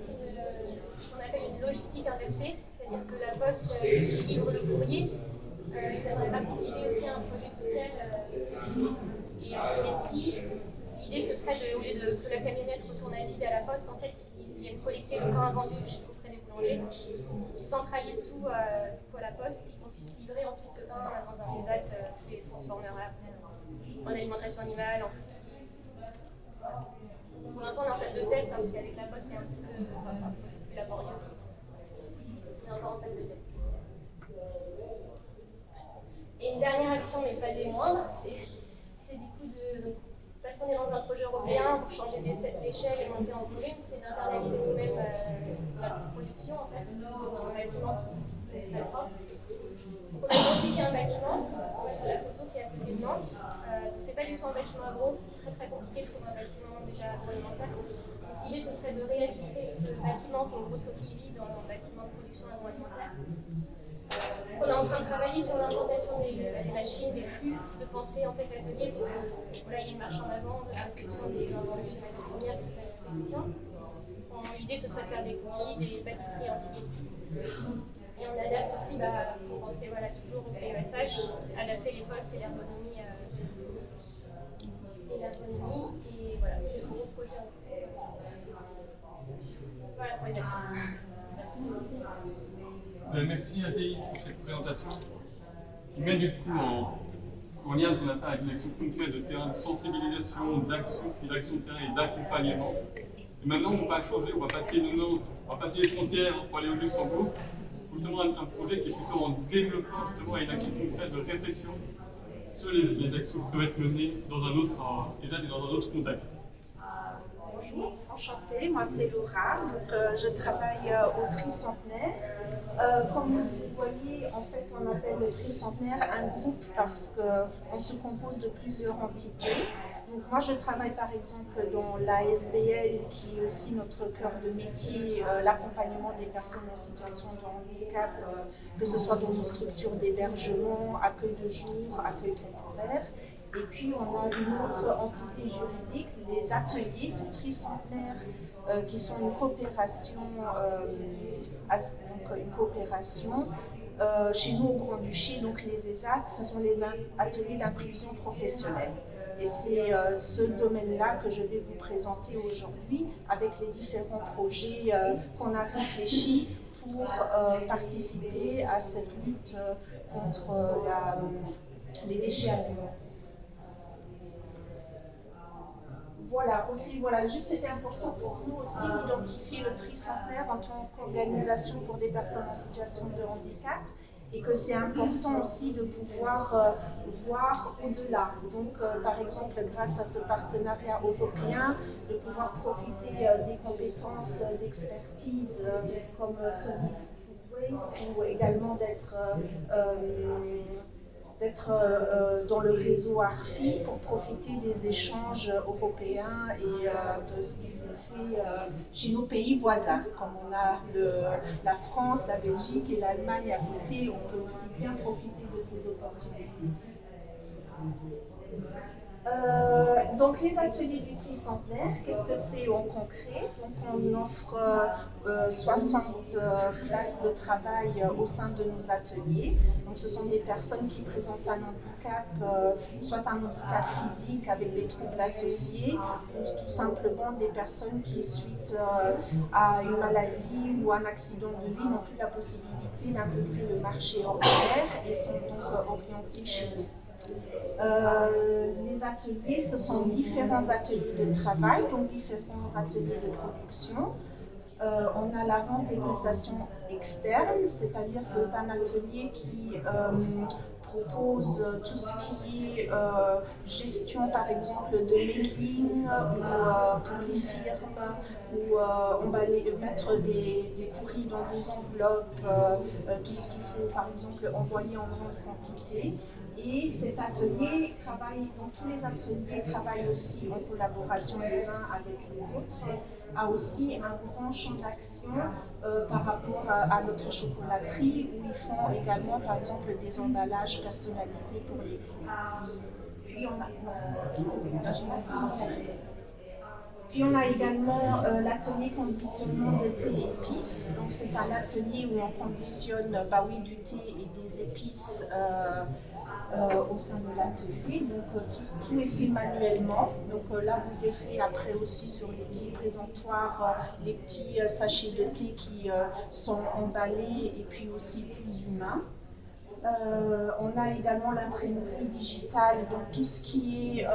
ce qu'on appelle une logistique inversée, c'est-à-dire que la Poste livre le courrier. Ils aimeraient participer aussi à un projet social et anti-gaspi. L'idée, ce serait, au lieu que la camionnette retourne à vide à la Poste, en fait, ils viennent collecter le pain vendu auprès des boulangers. Ils centralisent tout à la Poste et qu'on puisse livrer ensuite ce pain dans un ESAT qui les transformera après en alimentation animale, en cookies. Pour l'instant, on est en phase de test, parce qu'avec la Poste, c'est un petit peu plus laborieux. On est encore en phase de test. Et une dernière action, mais pas des moindres, c'est du coup parce qu'on est dans un projet européen pour changer d'échelle et monter en volume, c'est d'internaliser nous-mêmes notre production en fait, dans un bâtiment qui est très propre. Donc on a identifié un bâtiment, on voit sur la photo qui est à côté de Nantes. Donc c'est pas du tout un bâtiment agro, c'est très compliqué de trouver un bâtiment déjà agroalimentaire. Donc l'idée ce serait de réhabiliter ce bâtiment qui est une grosse coquille vide dans un bâtiment de production agroalimentaire. On est en train de travailler sur l'implantation des machines, des flux, de penser en fait l'atelier pour qu'il y ait une marche en avant de la réception des invendus de matières premières jusqu'à l'expédition. L'idée ce serait de faire des cookies, des pâtisseries anti-gaspi. Et on adapte aussi pour penser toujours au PESH, adapter les postes et l'ergonomie. Et voilà, c'est un gros projet. Voilà pour les actions. Merci Athéis pour cette présentation qui met du coup en lien ce qu'on a fait avec une action concrète de terrain de sensibilisation, d'action, puis d'action de terrain et d'accompagnement. Et maintenant on va changer, on va passer les frontières pour aller au Luxembourg. Justement un projet qui est plutôt en développement justement et une action concrète de réflexion sur les actions qui peuvent être menées dans un autre état et dans un autre contexte. Bonjour, enchantée, moi c'est Laura, donc je travaille au Tri-Centenaire. Comme vous voyez, en fait, on appelle le tricentenaire un groupe parce qu'on se compose de plusieurs entités. Donc moi, je travaille par exemple dans l'ASBL, qui est aussi notre cœur de métier, l'accompagnement des personnes en situation de handicap, que ce soit dans nos structures d'hébergement, accueil de jour, accueil temporaire. Et puis on a une autre entité juridique, les ateliers du tricentenaire, qui sont une coopération, chez nous au Grand-Duché, donc les ESAT, ce sont les ateliers d'inclusion professionnelle. Et c'est ce domaine-là que je vais vous présenter aujourd'hui avec les différents projets qu'on a réfléchis pour participer à cette lutte contre les déchets alimentaires. Voilà, aussi, voilà, juste c'était important pour nous aussi d'identifier le tricentenaire en tant qu'organisation pour des personnes en situation de handicap et que c'est important aussi de pouvoir voir au-delà. Donc, par exemple, grâce à ce partenariat européen, de pouvoir profiter des compétences d'expertise comme celui de Waste ou également d'être dans le réseau ARFI pour profiter des échanges européens et de ce qui se fait chez nos pays voisins. Comme on a la France, la Belgique et l'Allemagne à côté, on peut aussi bien profiter de ces opportunités. Donc les ateliers du tricentenaire, qu'est-ce que c'est en concret? Donc on offre 60 places de travail au sein de nos ateliers. Donc ce sont des personnes qui présentent un handicap, soit un handicap physique avec des troubles associés, ou tout simplement des personnes qui, suite à une maladie ou un accident de vie, n'ont plus la possibilité d'intégrer le marché ordinaire et sont donc orientées chez nous. Les ateliers, ce sont différents ateliers de travail, donc différents ateliers de production. On a la vente des prestations externes, c'est-à-dire c'est un atelier qui propose tout ce qui est gestion par exemple de mailing ou pour les firmes où on va mettre des courriers dans des enveloppes, tout ce qu'il faut par exemple envoyer en grande quantité. Et cet atelier travaille, donc tous les ateliers travaillent aussi en collaboration les uns avec les autres, a aussi un grand champ d'action par rapport à notre chocolaterie où ils font également par exemple des emballages personnalisés pour les clients. Puis on a également l'atelier conditionnement de thé et épices. Donc c'est un atelier où on conditionne du thé et des épices au sein de l'atelier. Donc tout est fait manuellement. Donc là vous verrez après aussi sur les petits présentoirs les petits sachets de thé qui sont emballés et puis aussi plus humains. On a également l'imprimerie digitale, donc tout ce qui est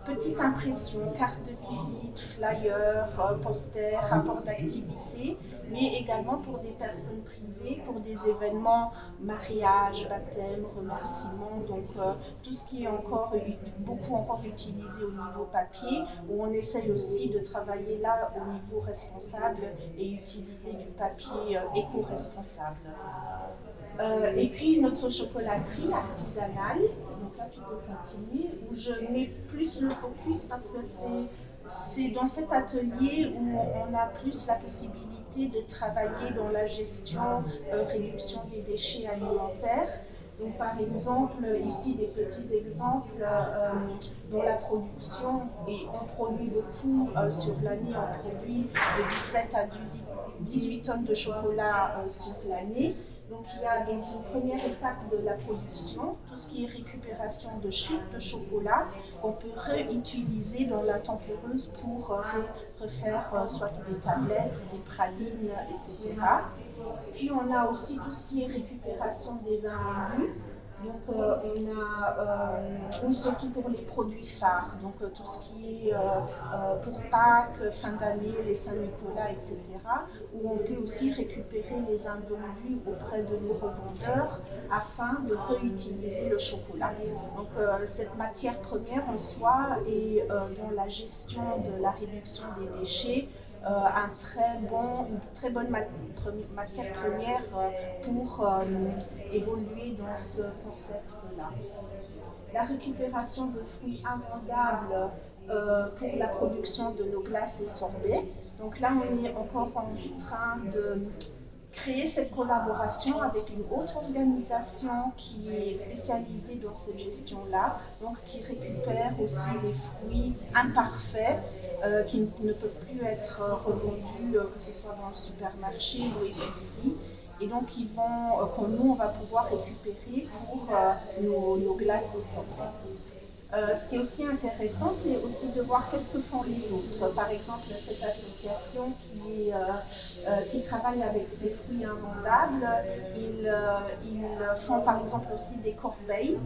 petite impression, carte de visite, flyers, posters, rapport d'activité, mais également pour des personnes privées, pour des événements, mariage, baptême, remerciements, donc tout ce qui est beaucoup encore utilisé au niveau papier, où on essaye aussi de travailler là au niveau responsable et utiliser du papier éco-responsable. Et puis notre chocolaterie artisanale, donc là tu peux continuer, où je mets plus le focus parce que c'est dans cet atelier où on a plus la possibilité de travailler dans la gestion, réduction des déchets alimentaires. Donc par exemple, ici des petits exemples dans la production, et on produit beaucoup sur l'année, on produit de 17 à 18 tonnes de chocolat sur l'année. Donc il y a dans une première étape de la production tout ce qui est récupération de chutes de chocolat qu'on peut réutiliser dans la tempéreuse pour refaire soit des tablettes, des pralines, etc. Puis on a aussi tout ce qui est récupération des invendus. Donc on a surtout pour les produits phares, donc tout ce qui est pour Pâques, fin d'année, les Saint-Nicolas, etc. Où on peut aussi récupérer les invendus auprès de nos revendeurs afin de réutiliser le chocolat. Donc cette matière première en soi et dans la gestion de la réduction des déchets, une très bonne matière première pour évoluer dans ce concept-là. La récupération de fruits invendables pour la production de nos glaces et sorbets. Donc là, on est encore en train de créer cette collaboration avec une autre organisation qui est spécialisée dans cette gestion-là, donc qui récupère aussi les fruits imparfaits qui ne peuvent plus être revendus, que ce soit dans le supermarché ou épicerie. Et donc, que nous, on va pouvoir récupérer pour nos glaces et sorbets. Ce qui est aussi intéressant, c'est aussi de voir qu'est-ce que font les autres. Par exemple, cette association qui travaille avec ces fruits invendables, ils font par exemple aussi des corbeilles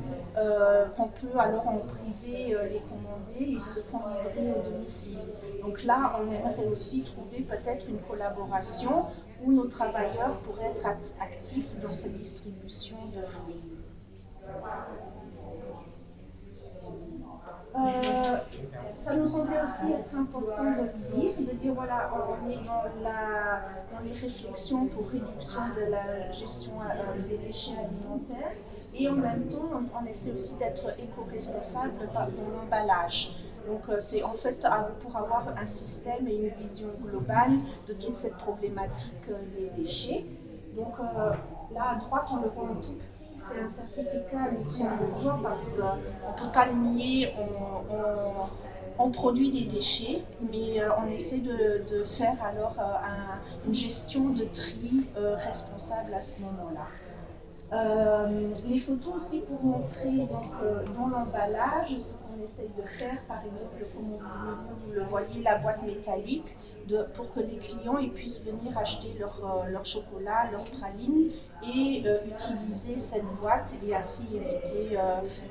qu'on peut alors en privé les commander. Ils se font livrer au domicile. Donc là, on aimerait aussi trouver peut-être une collaboration où nos travailleurs pourraient être actifs dans cette distribution de fruits. Ça nous semblait aussi être important de dire voilà, on est dans les réflexions pour réduction de la gestion des déchets alimentaires et en même temps on essaie aussi d'être éco-responsable dans l'emballage. Donc c'est en fait pour avoir un système et une vision globale de toute cette problématique des déchets. Donc là à droite on le voit en tout petit, c'est un certificat luxembourgeois parce qu'on ne peut pas le nier, on produit des déchets, mais on essaie de faire alors une gestion de tri responsable à ce moment-là. Les photos aussi pour montrer dans l'emballage ce qu'on essaye de faire, par exemple comme vous le voyez, la boîte métallique, pour que les clients ils puissent venir acheter leur chocolat, leur praline et utiliser cette boîte et ainsi éviter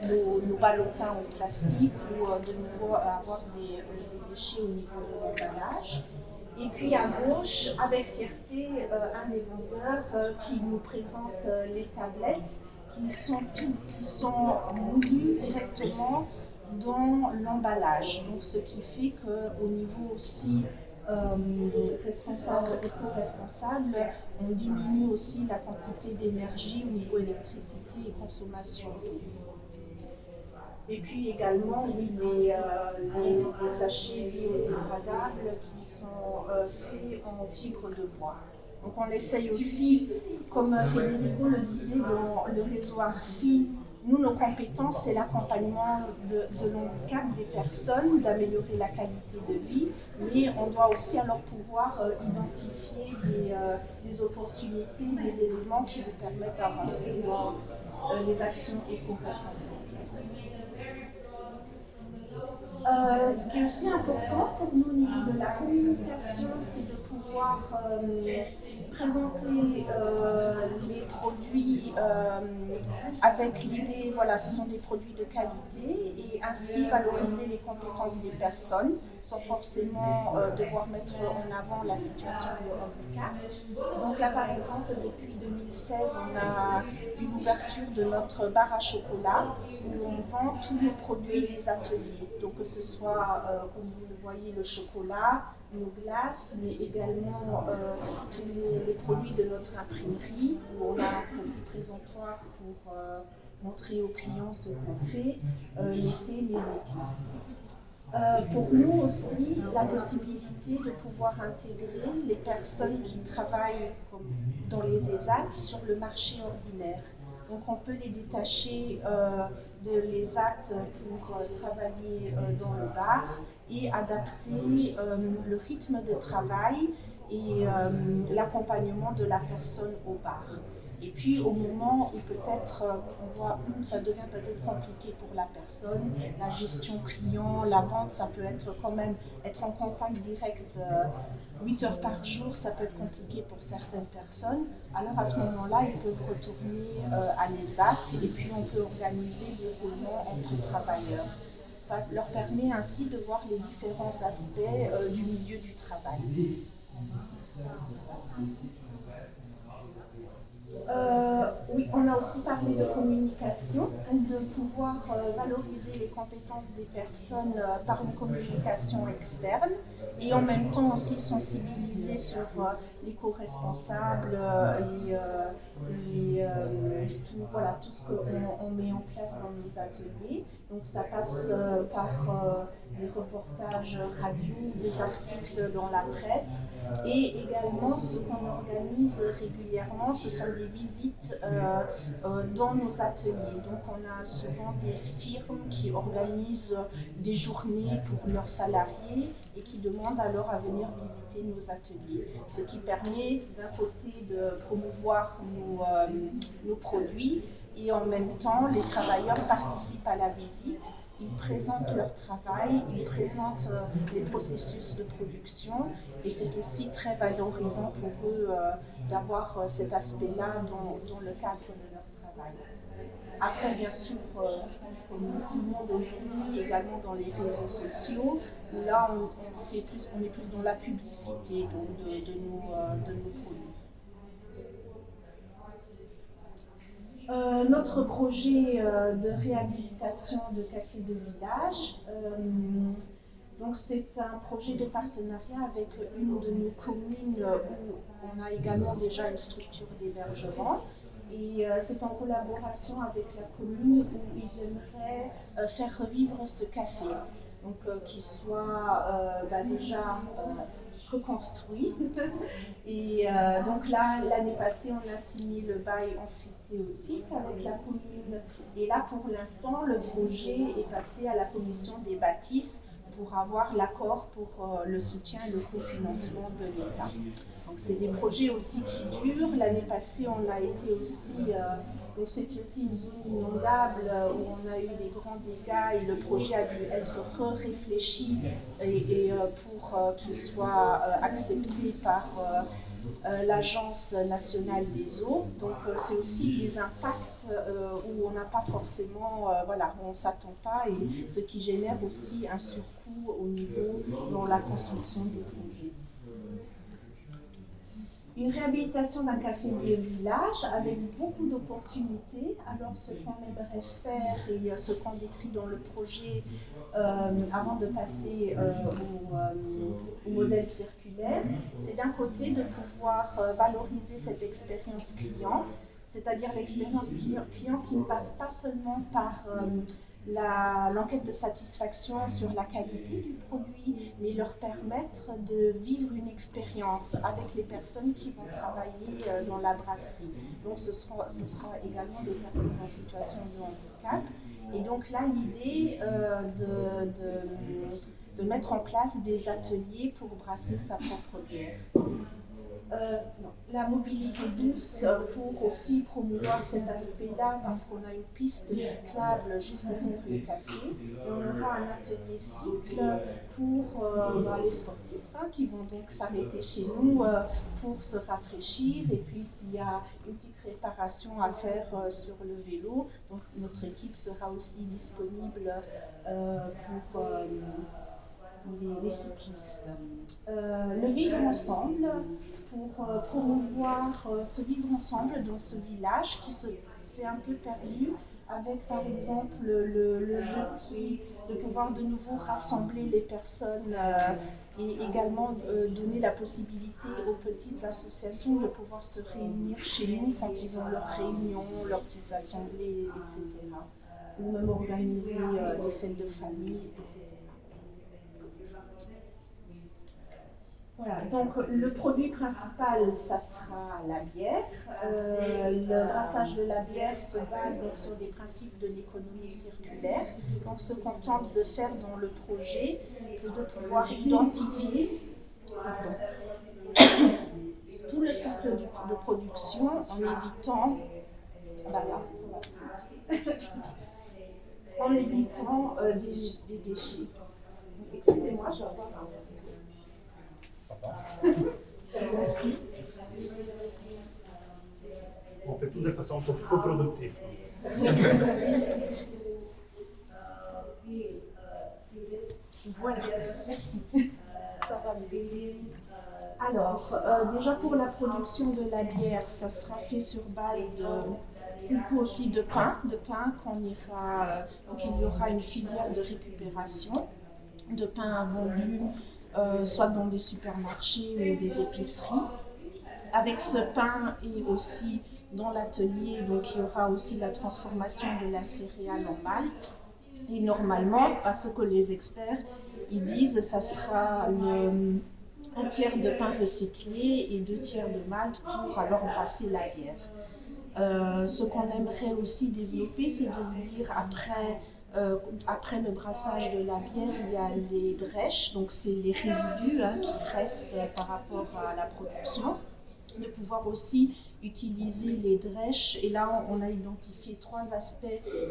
nos ballotins en plastique ou de nouveau avoir des déchets au niveau de l'emballage. Et puis à gauche, avec fierté, un des vendeurs qui nous présente les tablettes qui sont moulues directement dans l'emballage. Donc ce qui fait qu'au niveau aussi éco-responsable, on diminue aussi la quantité d'énergie au niveau électricité et consommation d'eau. Et puis également, oui, les sachets biodégradables qui sont faits en fibre de bois. Donc on essaye aussi, comme Federico le disait, dans le réseau ARFI, nous, nos compétences, c'est l'accompagnement de l'handicap des personnes, d'améliorer la qualité de vie, mais on doit aussi alors pouvoir identifier des opportunités, des éléments qui nous permettent d'avancer dans les actions éco-responsables. Ce qui est aussi important pour nous au niveau de la communication, c'est de pouvoir présenter les produits avec l'idée, voilà, ce sont des produits de qualité et ainsi valoriser les compétences des personnes sans forcément devoir mettre en avant la situation de handicap. Donc là, par exemple, depuis 2016, on a une ouverture de notre bar à chocolat où on vend tous les produits des ateliers. Donc que ce soit, comme vous le voyez, le chocolat, nos glaces, mais également tous les produits de notre imprimerie où on a un petit présentoir pour montrer aux clients ce qu'on fait, mettez les épices. Pour nous aussi, la possibilité de pouvoir intégrer les personnes qui travaillent dans les ESAT sur le marché ordinaire. Donc on peut les détacher de l'ESAT pour travailler dans le bar et adapter le rythme de travail et l'accompagnement de la personne au bar. Et puis au moment où peut-être on voit ça devient peut-être compliqué pour la personne, la gestion client, la vente, ça peut être quand même être en contact direct 8 heures par jour, ça peut être compliqué pour certaines personnes. Alors à ce moment-là, ils peuvent retourner à l'ESAT et puis on peut organiser des roulements entre travailleurs. Ça leur permet ainsi de voir les différents aspects du milieu du travail. Oui, on a aussi parlé de communication, de pouvoir valoriser les compétences des personnes par une communication externe. et en même temps aussi sensibiliser sur l'éco-responsable voilà, tout ce qu'on met en place dans nos ateliers. Donc ça passe par des reportages radio, des articles dans la presse et également ce qu'on organise régulièrement, ce sont des visites dans nos ateliers. Donc on a souvent des firmes qui organisent des journées pour leurs salariés et qui demandent alors à venir visiter nos ateliers. Ce qui permet d'un côté de promouvoir nos produits et en même temps les travailleurs participent à la visite. Ils présentent leur travail, ils présentent les processus de production et c'est aussi très valorisant pour eux d'avoir cet aspect-là dans le cadre de leur travail. Après, bien sûr, je pense que tout le monde aujourd'hui, également dans les réseaux sociaux, où là on est plus dans la publicité donc de nos produits. Notre projet de réhabilitation de café de village, donc c'est un projet de partenariat avec une de nos communes où on a également déjà une structure d'hébergement et c'est en collaboration avec la commune où ils aimeraient faire revivre ce café, donc qu'il soit déjà reconstruit et donc là l'année passée on a signé le bail amphithéotique avec la commune et là pour l'instant le projet est passé à la commission des bâtisses pour avoir l'accord pour le soutien et le cofinancement de l'État. Donc c'est des projets aussi qui durent. L'année passée on a été aussi donc c'était aussi une zone inondable où on a eu des grands dégâts et le projet a dû être réfléchi et pour qu'il soit accepté par l'Agence nationale des eaux. Donc c'est aussi des impacts où on n'a pas forcément, on ne s'attend pas et ce qui génère aussi un surcoût au niveau dans la construction du projet. Une réhabilitation d'un café de village avec beaucoup d'opportunités. Alors ce qu'on aimerait faire et ce qu'on décrit dans le projet avant de passer au modèle circulaire, c'est d'un côté de pouvoir valoriser cette expérience client, c'est-à-dire l'expérience client qui ne passe pas seulement par l'enquête de satisfaction sur la qualité du produit, mais leur permettre de vivre une expérience avec les personnes qui vont travailler dans la brasserie. Donc ce sera également des personnes en situation de handicap. Et donc là, l'idée de mettre en place des ateliers pour brasser sa propre bière. La mobilité douce pour aussi promouvoir cet aspect-là parce qu'on a une piste cyclable juste derrière le café et on aura un atelier cycle pour les sportifs qui vont donc s'arrêter chez nous pour se rafraîchir et puis s'il y a une petite réparation à faire sur le vélo, donc notre équipe sera aussi disponible pour les cyclistes. Le vivre ensemble pour promouvoir ce vivre ensemble dans ce village qui s'est un peu perdu avec par exemple le jeu de pouvoir de nouveau rassembler les personnes et également donner la possibilité aux petites associations de pouvoir se réunir chez nous quand ils ont leurs réunions, leurs petites assemblées, etc. Ou même organiser des fêtes de famille, etc. Voilà, donc le produit principal, ça sera la bière. Le brassage de la bière se base donc sur des principes de l'économie circulaire. Donc ce qu'on tente de faire dans le projet, c'est de pouvoir identifier tout le cycle de production en évitant, des déchets. Excusez-moi, je vais avoir un... Merci. On fait tout de façon coproductive. Voilà, merci. Ça va mieux. Alors, déjà pour la production de la bière, ça sera fait sur base aussi de pain qu'on ira. Donc il y aura une filière de récupération de pain vendu soit dans des supermarchés ou des épiceries. Avec ce pain et aussi dans l'atelier, donc il y aura aussi la transformation de la céréale en malt. Et normalement, parce que les experts ils disent, ça sera un tiers de pain recyclé et 2 tiers de malt pour alors brasser la bière. Ce qu'on aimerait aussi développer, c'est de se dire après le brassage de la bière, il y a les drèches, donc c'est les résidus qui restent par rapport à la production, de pouvoir aussi utiliser les drèches. Et là, on a identifié 3 aspects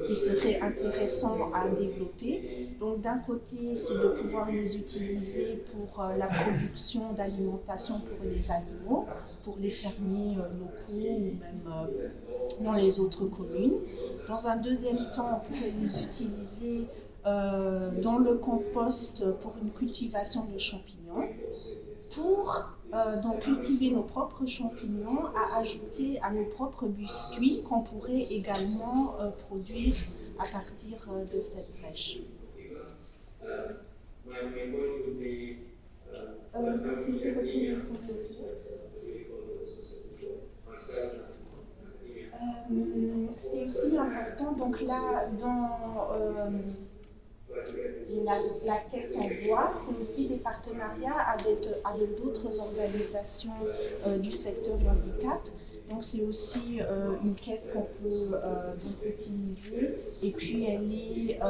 qui seraient intéressants à développer. Donc d'un côté, c'est de pouvoir les utiliser pour la production d'alimentation pour les animaux, pour les fermiers locaux ou même dans les autres communes. Dans un deuxième temps, on pourrait les utiliser dans le compost pour une cultivation de champignons, pour donc cultiver nos propres champignons à ajouter à nos propres biscuits qu'on pourrait également produire à partir de cette drèche. C'est aussi important, donc là, dans la caisse en bois, c'est aussi des partenariats avec d'autres organisations du secteur du handicap. Donc c'est aussi une caisse qu'on peut utiliser, et puis elle est,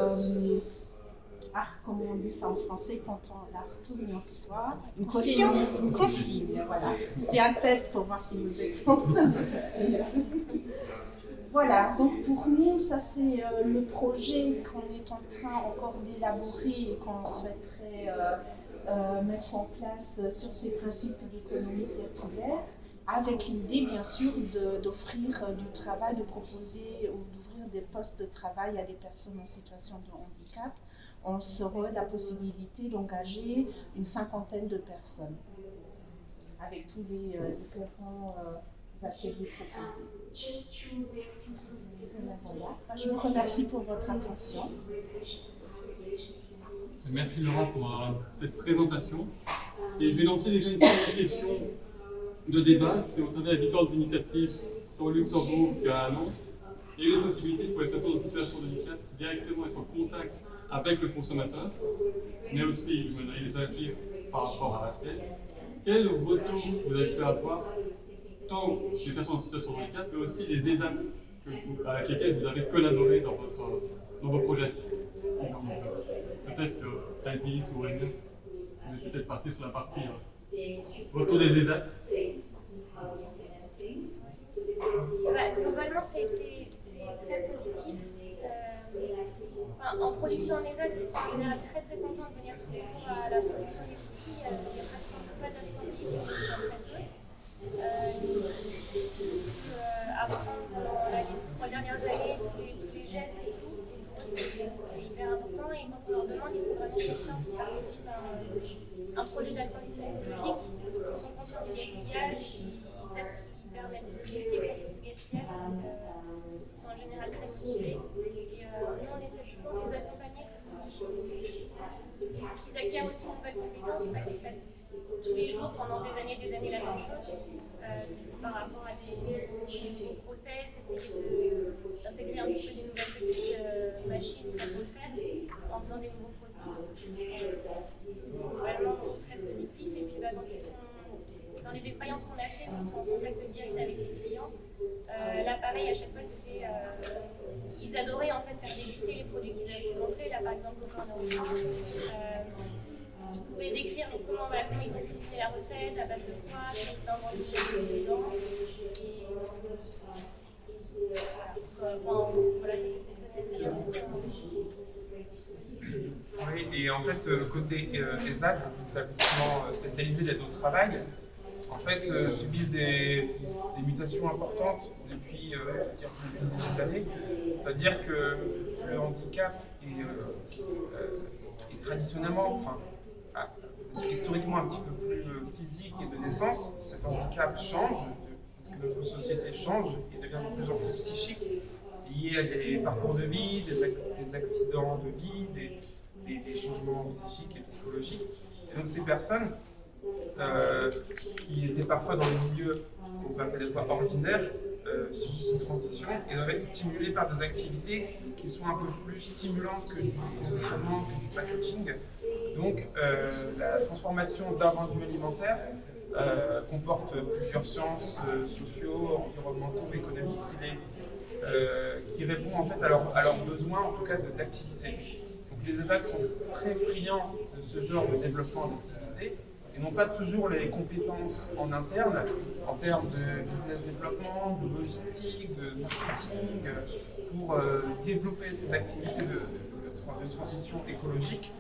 comment on dit ça en français quand on la retourne en soi, une caution, une consigne, voilà. C'était un test pour voir si vous êtes Voilà, donc pour nous, ça c'est le projet qu'on est en train encore d'élaborer et qu'on souhaiterait mettre en place sur ces principes d'économie circulaire, avec l'idée bien sûr d'offrir du travail, de proposer ou d'ouvrir des postes de travail à des personnes en situation de handicap. On aurait la possibilité d'engager une 50aine de personnes avec tous les différents ateliers proposés. Voilà. Je vous remercie pour votre attention. Merci Laura pour cette présentation. Et je vais lancer déjà une première question de débat. C'est au travers des différentes initiatives sur Luxembourg qu'à Nantes. Il y a eu la possibilité pour les personnes en situation de handicap directement être en contact avec le consommateur, mais aussi les agir par rapport à l'aspect. Quel retour vous avez pu avoir, tant chez les personnes en situation de handicap, mais aussi les ESAT avec lesquels vous avez collaboré dans vos projets? Peut-être que Thaïs ou Aurélien, vous êtes peut-être parti sur la partie retour des ESAT. Globalement, c'est très positif. En production en ESAT, ils sont en général très contents de venir tous les jours à la production des cookies. Il y a presque pas d'absentéisme, très peu. Avant, dans les 3 dernières années, tous les gestes et tout, c'est hyper important. Et quand on leur demande, ils sont vraiment conscients qu'ils participent à un projet de la transition écologique. Ils sont conscients du gaspillage, ils savent qu'ils permettent de lutter contre ce gaspillage. Ils sont en général très motivés. Et nous, on essaie toujours de les accompagner pour qu'ils acquièrent aussi de nouvelles compétences, parce qu'ils passent tous les jours, pendant des années, la même chose, par rapport à des process, essayer d'intégrer un petit peu des nouvelles petites machines, façon de faire, en faisant des nouveaux produits. Vraiment très positif. Et puis quand ils sont dans les expériences qu'on a fait, où ils sont en contact direct avec les clients, là pareil, à chaque fois c'était ils adoraient en fait faire déguster les produits qu'ils ont fait. Là par exemple au corner, ils pouvaient décrire comment ils ont cuisiné la recette, à base de quoi, quels ingrédients ils dedans. Voilà, ça c'est très bien passé. Oui, et en fait, le côté ESAT, les établissements spécialisés d'aide au travail, en fait, subissent des mutations importantes depuis une dizaine d'années. C'est-à-dire que le handicap est traditionnellement, historiquement un petit peu plus physique et de naissance. Cet handicap change, parce que notre société change et devient de plus en plus psychique, lié à des parcours de vie, des accidents de vie, des changements psychiques et psychologiques. Donc ces personnes qui étaient parfois dans les milieux qu'on peut appeler des fois ordinaires, subissent une transition et doivent être stimulés par des activités qui sont un peu plus stimulantes que du conditionnement, que du packaging. Donc la transformation d'un point de vue alimentaire comporte plusieurs sens sociaux, environnementaux, économiques, qui répondent en fait à leurs besoins, en tout cas d'activité. Donc les ESAT sont très friands de ce genre de développement d'activité et n'ont pas toujours les compétences en interne, en termes de business développement, de logistique, de marketing, pour développer ces activités de transition écologique.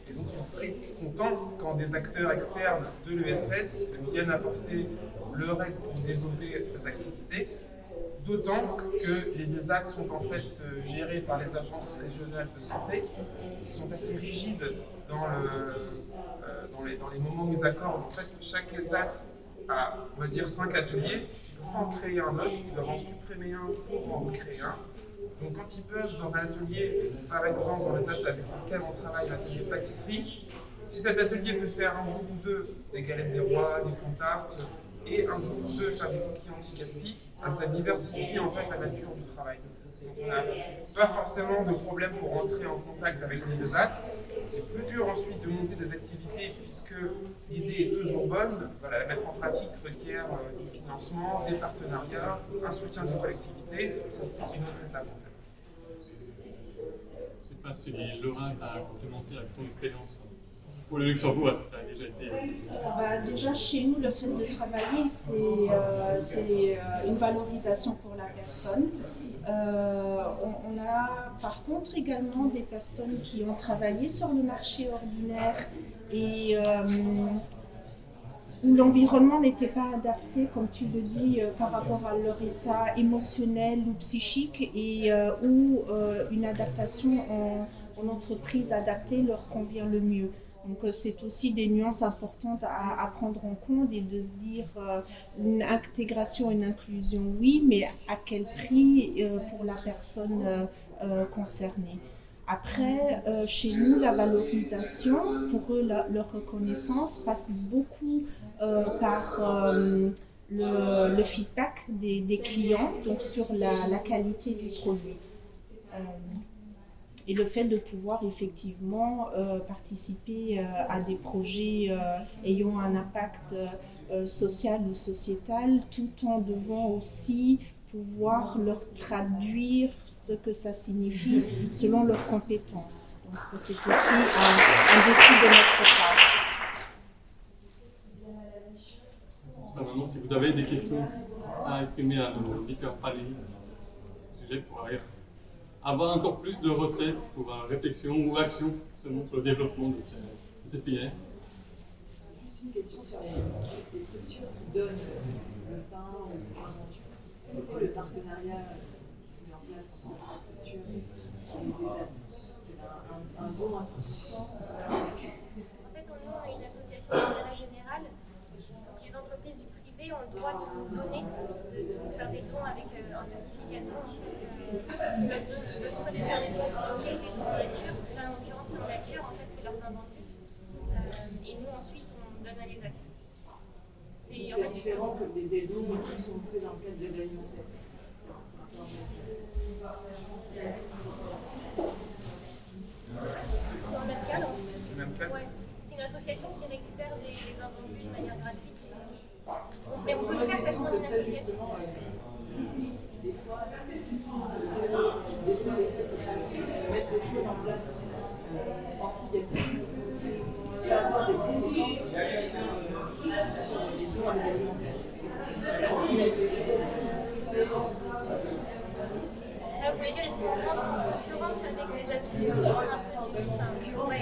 Et donc, ils sont très contents quand des acteurs externes de l'ESS viennent apporter leur aide pour développer ces activités. D'autant que les ESAT sont en fait gérés par les agences régionales de santé, qui sont assez rigides dans les moments où ils accordent. En fait, chaque ESAT a, on va dire, 5 ateliers. Ils ne peuvent pas en créer un autre, ils doivent en supprimer un pour en recréer un. Donc quand ils peuvent dans un atelier, par exemple dans les ateliers avec lesquels on travaille, l'atelier pâtisserie, si cet atelier peut faire un jour ou deux des galettes des rois, des fonds tartes, et un jour ou deux faire des cookies anti-gaspi, ça diversifie en fait la nature du travail. Donc on n'a pas forcément de problème pour rentrer en contact avec les ESAT. C'est plus dur ensuite de monter des activités puisque l'idée est toujours bonne. Voilà, la mettre en pratique requiert du financement, des partenariats, un soutien des collectivités. Ça, c'est une autre étape en fait. Je ne sais pas si Laura t'a complémenté avec ton expérience. Pour le Luxembourg, ça a déjà été... Déjà, chez nous, le fait de travailler, c'est une valorisation pour la personne. On a par contre également des personnes qui ont travaillé sur le marché ordinaire et où l'environnement n'était pas adapté, comme tu le dis, par rapport à leur état émotionnel ou psychique et où une adaptation en entreprise adaptée leur convient le mieux. Donc c'est aussi des nuances importantes à prendre en compte et de se dire une intégration, une inclusion, oui, mais à quel prix pour la personne concernée. Après, chez nous, la valorisation, pour eux, leur reconnaissance passe beaucoup par le feedback des clients, donc sur la qualité du produit. Et le fait de pouvoir effectivement participer à des projets ayant un impact social ou sociétal, tout en devant aussi pouvoir leur traduire ce que ça signifie selon leurs compétences. Donc ça, c'est aussi un défi de notre part. Maintenant, si vous avez des questions à exprimer à nos différents panélistes, sujet pour avoir encore plus de recettes pour réflexion ou action justement sur le développement de ces filières. Juste une question sur les structures qui donnent le pain ou l'aventure. C'est quoi le partenariat qui se met en place entre les structures et les ESAT? C'est un don à 100%. En fait, nous, on est une association d'intérêt général. Donc les entreprises du privé ont le droit de nous donner, de nous faire des dons avec un certificat de don. Ils peuvent soit faire des dons financiers, des dons de nature. Là, en l'occurrence, sur nature, en fait, c'est leurs invendus. Et nous, ensuite, on donne à les actes. C'est différent que des dons qui sont faits dans le cadre de l'alimentaire. Dans le même cadre, Ouais. c'est une association qui récupère des invendus de manière gratuite. Mais on peut le faire parce qu'on est une association. Des fois, c'est utile de mettre des choses en place anti-gaspi et avoir des conséquences sur les dons à l'alimentaire. Vous voulez dire, est-ce qu'on entre en concurrence avec les associations en concurrence, ça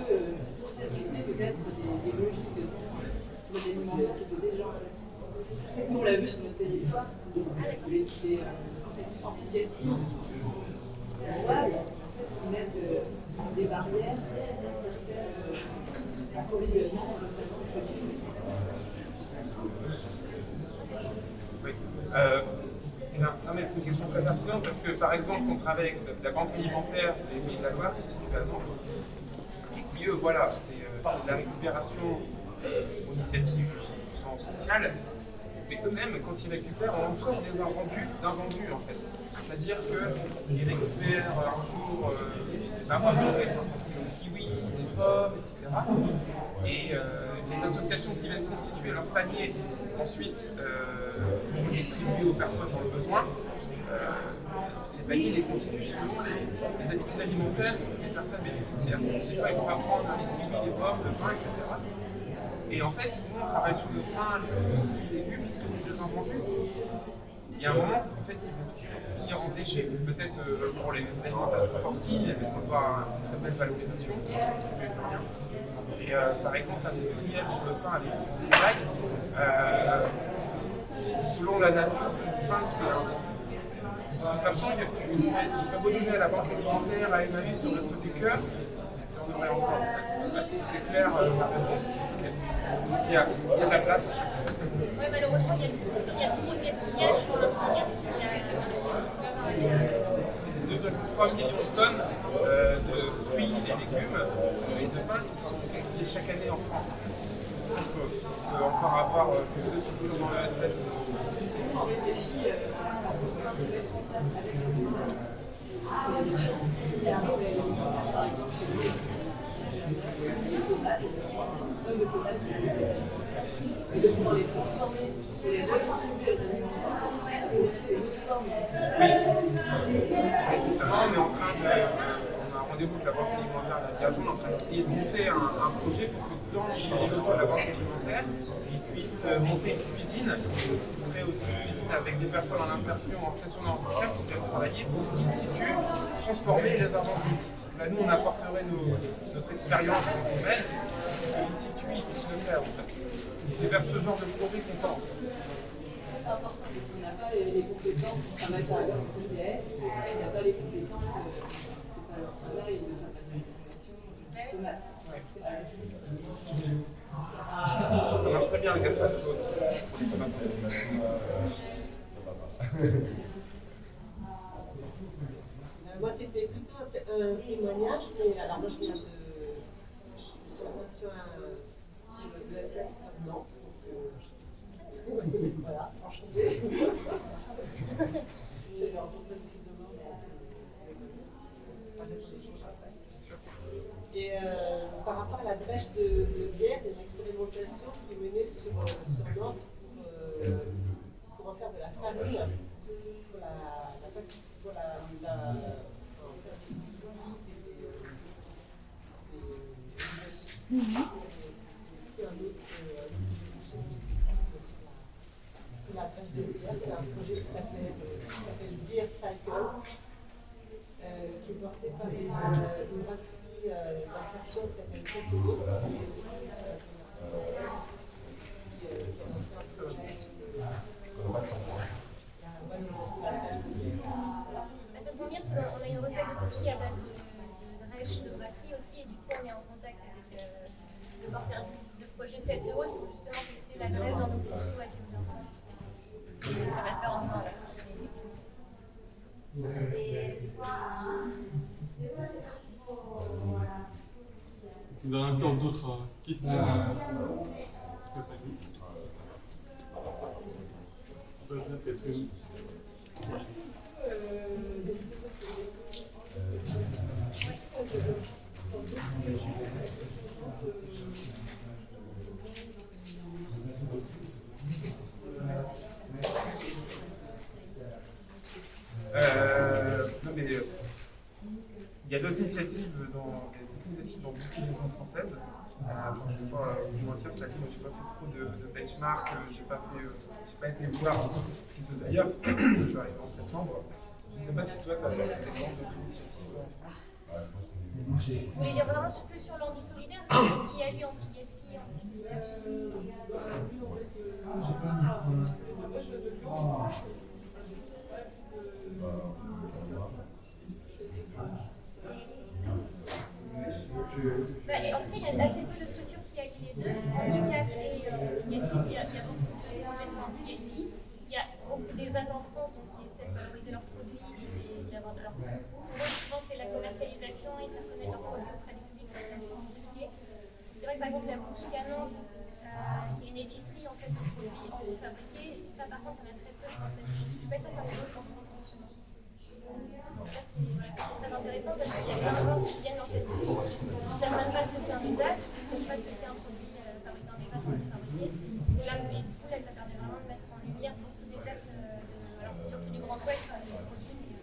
peut court-circuiter peut-être des logiques de dons alimentaires qui étaient déjà en place. Je sais que nous, on l'a vu sur notre territoire, les anti-gaspi qui sont louables, qui mettent des barrières à certains approvisionnements, notamment de produits. Oui. Non, mais c'est une question très pertinente parce que, par exemple, on travaille avec la Banque alimentaire des Pays de la Loire, qui est située à Nantes, et qui, eux, voilà, c'est c'est de la récupération pour initiative 100% sociale, mais eux-mêmes, quand ils récupèrent, ont encore des invendus en fait. C'est-à-dire qu'ils récupèrent un jour, je sais pas moi, 500 kilos de kiwis, des pommes, etc. Et les associations qui viennent constituer leur panier, ensuite distribuer aux personnes dans le besoin, les paniers les constituent selon les habitudes alimentaires des personnes bénéficiaires. Des fois, ils vont pas prendre les kiwis, les pommes, le pain, etc. Et en fait, nous, on travaille sur le pain, les légumes, puisque c'est des invendus. Il y a un moment, en fait, ils vont finir en déchets. Peut-être pour les alimentations porcines, mais c'est pas une très belle valorisation, c'est plus rien. Et par exemple, l'industriel sur le pain avec du volaille, selon la nature du pain qui est invendu. De toute façon, il peut pas donner à la banque alimentaire, à Emmaüs, au Resto du Cœur. On devrait encore. Je ne sais pas si c'est clair la réponse. Il y a de la place. Oui, malheureusement, il y a trop de gaspillage pour l'instant. C'est 2,3 millions de tonnes de fruits et légumes et de pain qui sont gaspillés chaque année en France. Donc, on peut encore avoir plus de structures dans l'ESS. On réfléchit par exemple, chez nous, les tomates, de tomates, et de pouvoir les transformer et les redistribuer à l'alimentaire, c'est une autre forme. Et justement, on est en train de. On a un rendez-vous avec la banque alimentaire là, bientôt, on est en train d'essayer de monter un projet pour que dans les locaux de la banque alimentaire, ils puissent monter une cuisine qui serait aussi une cuisine avec des personnes en insertion en situation de handicap qui pourraient travailler in situ, transformer les invendus. Là, nous, on apporterait notre expérience dans le domaine, in situ, ils puissent le faire. En fait. C'est vers ce genre de projet qu'on tend. C'est important parce qu'on n'a pas les compétences, on travaille par exemple au CCS, on n'a pas les compétences, c'est pas leur travail de faire la transformation de tomates. Ça marche très bien le gaspillage chaud. Moi, c'était plutôt un témoignage, mais alors moi, je suis formation sur l'ESS sur Nantes. Voilà, enchantée. J'avais rencontré M. Demande, ce sera des échanges après. Et par rapport à la drèche de bière, il y a une expérimentation qui est menée sur Nantes pour en faire de la farine, pour la pâtisserie, pour la en faire des cookies et des c'est aussi un autre projet qui est possible sur la drèche de bière. C'est un projet qui s'appelle Beer Cycle, qui est porté par une brasserie d'insertion qui s'appelle Coco, qui est aussi sur la communauté qui a lancé un projet sur Ça tombe bien parce qu'on a une recette de cookies à base de drèche de brasserie aussi, et du coup on est en contact avec le porteur de projet Tête Haute pour justement tester la drèche dans nos cookies à Dieu. Ça va se faire en juin. Vous avez encore d'autres questions? Peut-être une. Non mais il y a d'autres initiatives dans beaucoup d'écoles françaises. Je ne vais pas vous mentir, cela dit, moi j'ai pas fait trop de benchmark, j'ai pas été voir ce qui se faisait ailleurs. Je vais arriver en septembre. Je ne sais pas si toi tu as des exemples d'autres initiatives en France. Vous voulez dire vraiment que sur l'Andy solidaire qui allie anti-gaspi, en tout cas, il y a assez peu de structures qui allient les deux, handicap et anti-gaspi. Il y a beaucoup de projets sur l'anti-gaspi. Il y a beaucoup des AT en France qui essaient de valoriser leurs produits et d'avoir de leur pour eux, souvent, c'est la commercialisation et faire connaître leurs produits auprès du public, c'est compliqué. C'est vrai que vente, qui est une épicerie en fait de produits fabriqués. Ça par contre, il y en a très peu en France. Je suis pas sûre qu'il y en ait d'autres en France en ce moment. Donc ça c'est très intéressant parce qu'il y a plein de gens qui viennent dans cette boutique, qui ne savent même pas ce que c'est un ESAT, qui ne savent pas ce que c'est un produit fabriqué en ESAT ou fabriqué. Donc là, du coup, ça permet vraiment de mettre en lumière beaucoup d'ESAT. Alors c'est surtout du Grand Ouest, les produits, mais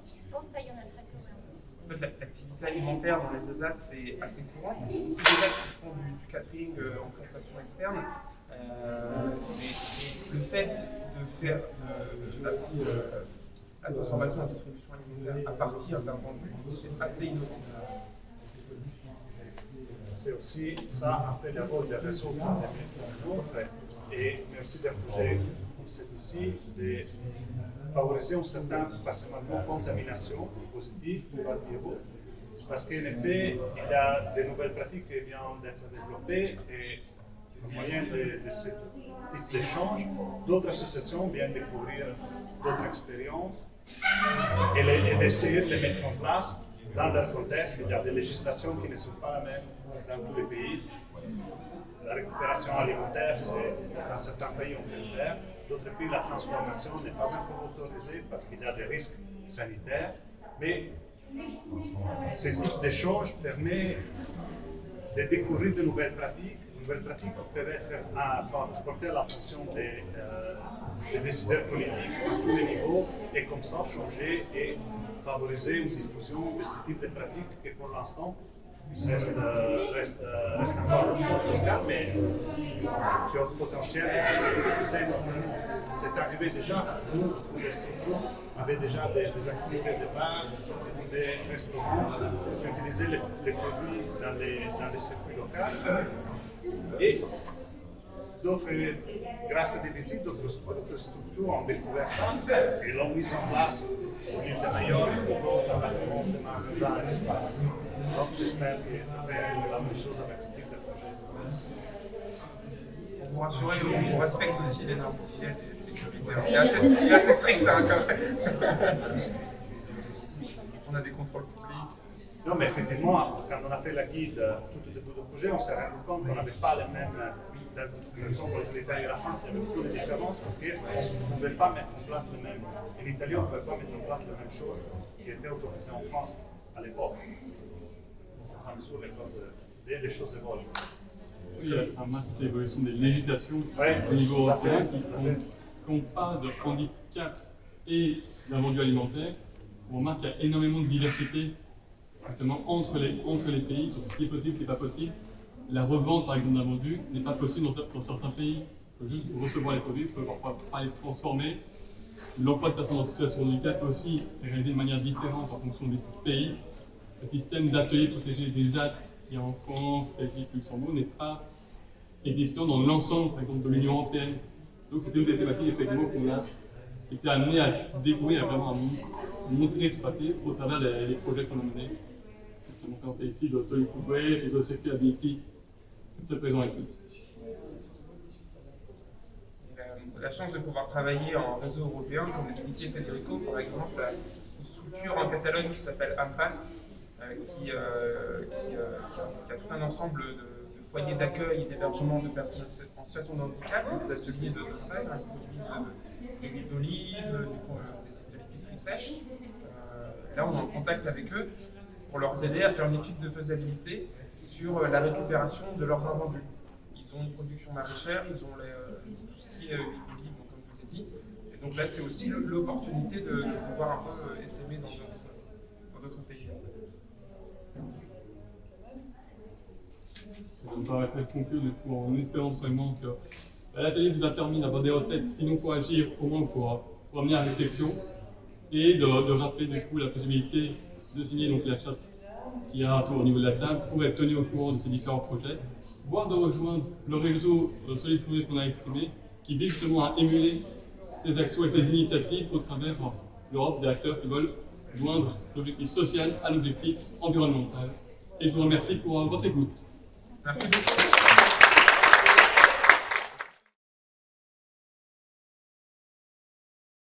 je pense que ça, il y en a très peu. En fait, l'activité alimentaire dans les ESAT, c'est assez courant. Il y a beaucoup d'ESAT qui font du catering en prestation externe. Mais le fait de faire la transformation en distribution alimentaire à partir d'un vendu, c'est assez innovant. C'est aussi ça, après le rôle des réseaux qu'on a montré, mais aussi des projets, c'est aussi de favoriser une certaine, pas seulement contamination positive, parce qu'en effet, il y a de nouvelles pratiques qui viennent d'être développées et au moyen de ce type d'échange, d'autres associations viennent découvrir d'autres expériences et d'essayer de les mettre en place dans leur contexte. Il y a des législations qui ne sont pas les mêmes dans tous les pays. La récupération alimentaire, dans certains pays, on peut le faire. D'autres pays, la transformation n'est pas encore autorisée parce qu'il y a des risques sanitaires. Mais ce type d'échange permet de découvrir de nouvelles pratiques. De nouvelles pratiques peuvent être portées à l'attention des décideurs politiques à tous les niveaux et comme ça changer et favoriser une diffusion de ce type de pratiques qui pour l'instant reste encore local, mais qui a le potentiel de se diffuser énormément. C'est arrivé déjà, nous, les structures, avaient déjà des activités de bar, des restaurants, qui utilisaient les produits dans les circuits locaux. Et d'autres, grâce à des visites, d'autres structures ont découvert ça et l'ont mis en place sur l'île de Majorque ou dans la province de Manzana en Espagne. Donc j'espère que ça peut être la même chose avec ce type de projet. Pour vous rassurer, on respecte aussi les normes d'hygiène et de sécurité. C'est assez strict hein, quand même. On a des contrôles publics. Non, mais effectivement, quand on a fait la guide tout au début du projet, on s'est rendu compte qu'on n'avait pas les mêmes. Par exemple, en Italie et la France, il y avait beaucoup de différences parce qu'on ne pouvait pas mettre en place le même. En Italie, on ne pouvait pas mettre en place la même chose qui était autorisée en France à l'époque. À mesure les choses évoluent. Il y a un masse d'évolution des législations au niveau européen qui n'ont pas de handicap et d'un vendu alimentaire. On remarque qu'il y a énormément de diversité justement entre les pays sur ce qui est possible, ce qui n'est pas possible. La revente, par exemple, d'un vendu n'est pas possible dans certains pays. Il faut juste recevoir les produits, il ne faut parfois pas les transformer. L'emploi de personnes en situation de handicap aussi est réalisé de manière différente en fonction des pays. Le système d'ateliers protégés des AT qui est en France, Belgique, Luxembourg n'est pas existant dans l'ensemble, par exemple, de l'Union européenne. Donc c'était une des thématiques effectivement qu'on a été amené à découvrir, à vraiment montrer ce papier au travers des projets qu'on a menés. Justement présenté ici le Solid Food Waste, les Circularity, c'est présent ici. La chance de pouvoir travailler en réseau européen, comme l'expliquait Federico, par exemple, une structure en Catalogne qui s'appelle AMPANS, qui a tout un ensemble de foyers d'accueil et d'hébergement de personnes en situation de handicap, des ateliers de travail, qui produisent de l'huile d'olive, de l'épicerie sèche. Là, on est en contact avec eux pour leur aider à faire une étude de faisabilité sur la récupération de leurs invendus. Ils ont une production maraîchère, ils ont tout ce qui est huile d'olive, comme je vous ai dit. Et donc là, c'est aussi l'opportunité de pouvoir un peu essaimer dans d'autres pays. Ça me paraîtrait conclure du coup en espérant vraiment que l'atelier vous a permis d'avoir des recettes, sinon pour agir, au moins pour amener à la réflexion et de rappeler du coup la possibilité de signer donc la charte qu'il y a au niveau de la table pour être tenu au courant de ces différents projets, voire de rejoindre le réseau Solid Food Waste qu'on a exprimé, qui vise justement à émuler ces actions et ces initiatives au travers l'Europe des acteurs qui veulent joindre l'objectif social à l'objectif environnemental. Et je vous remercie pour votre écoute. Merci beaucoup.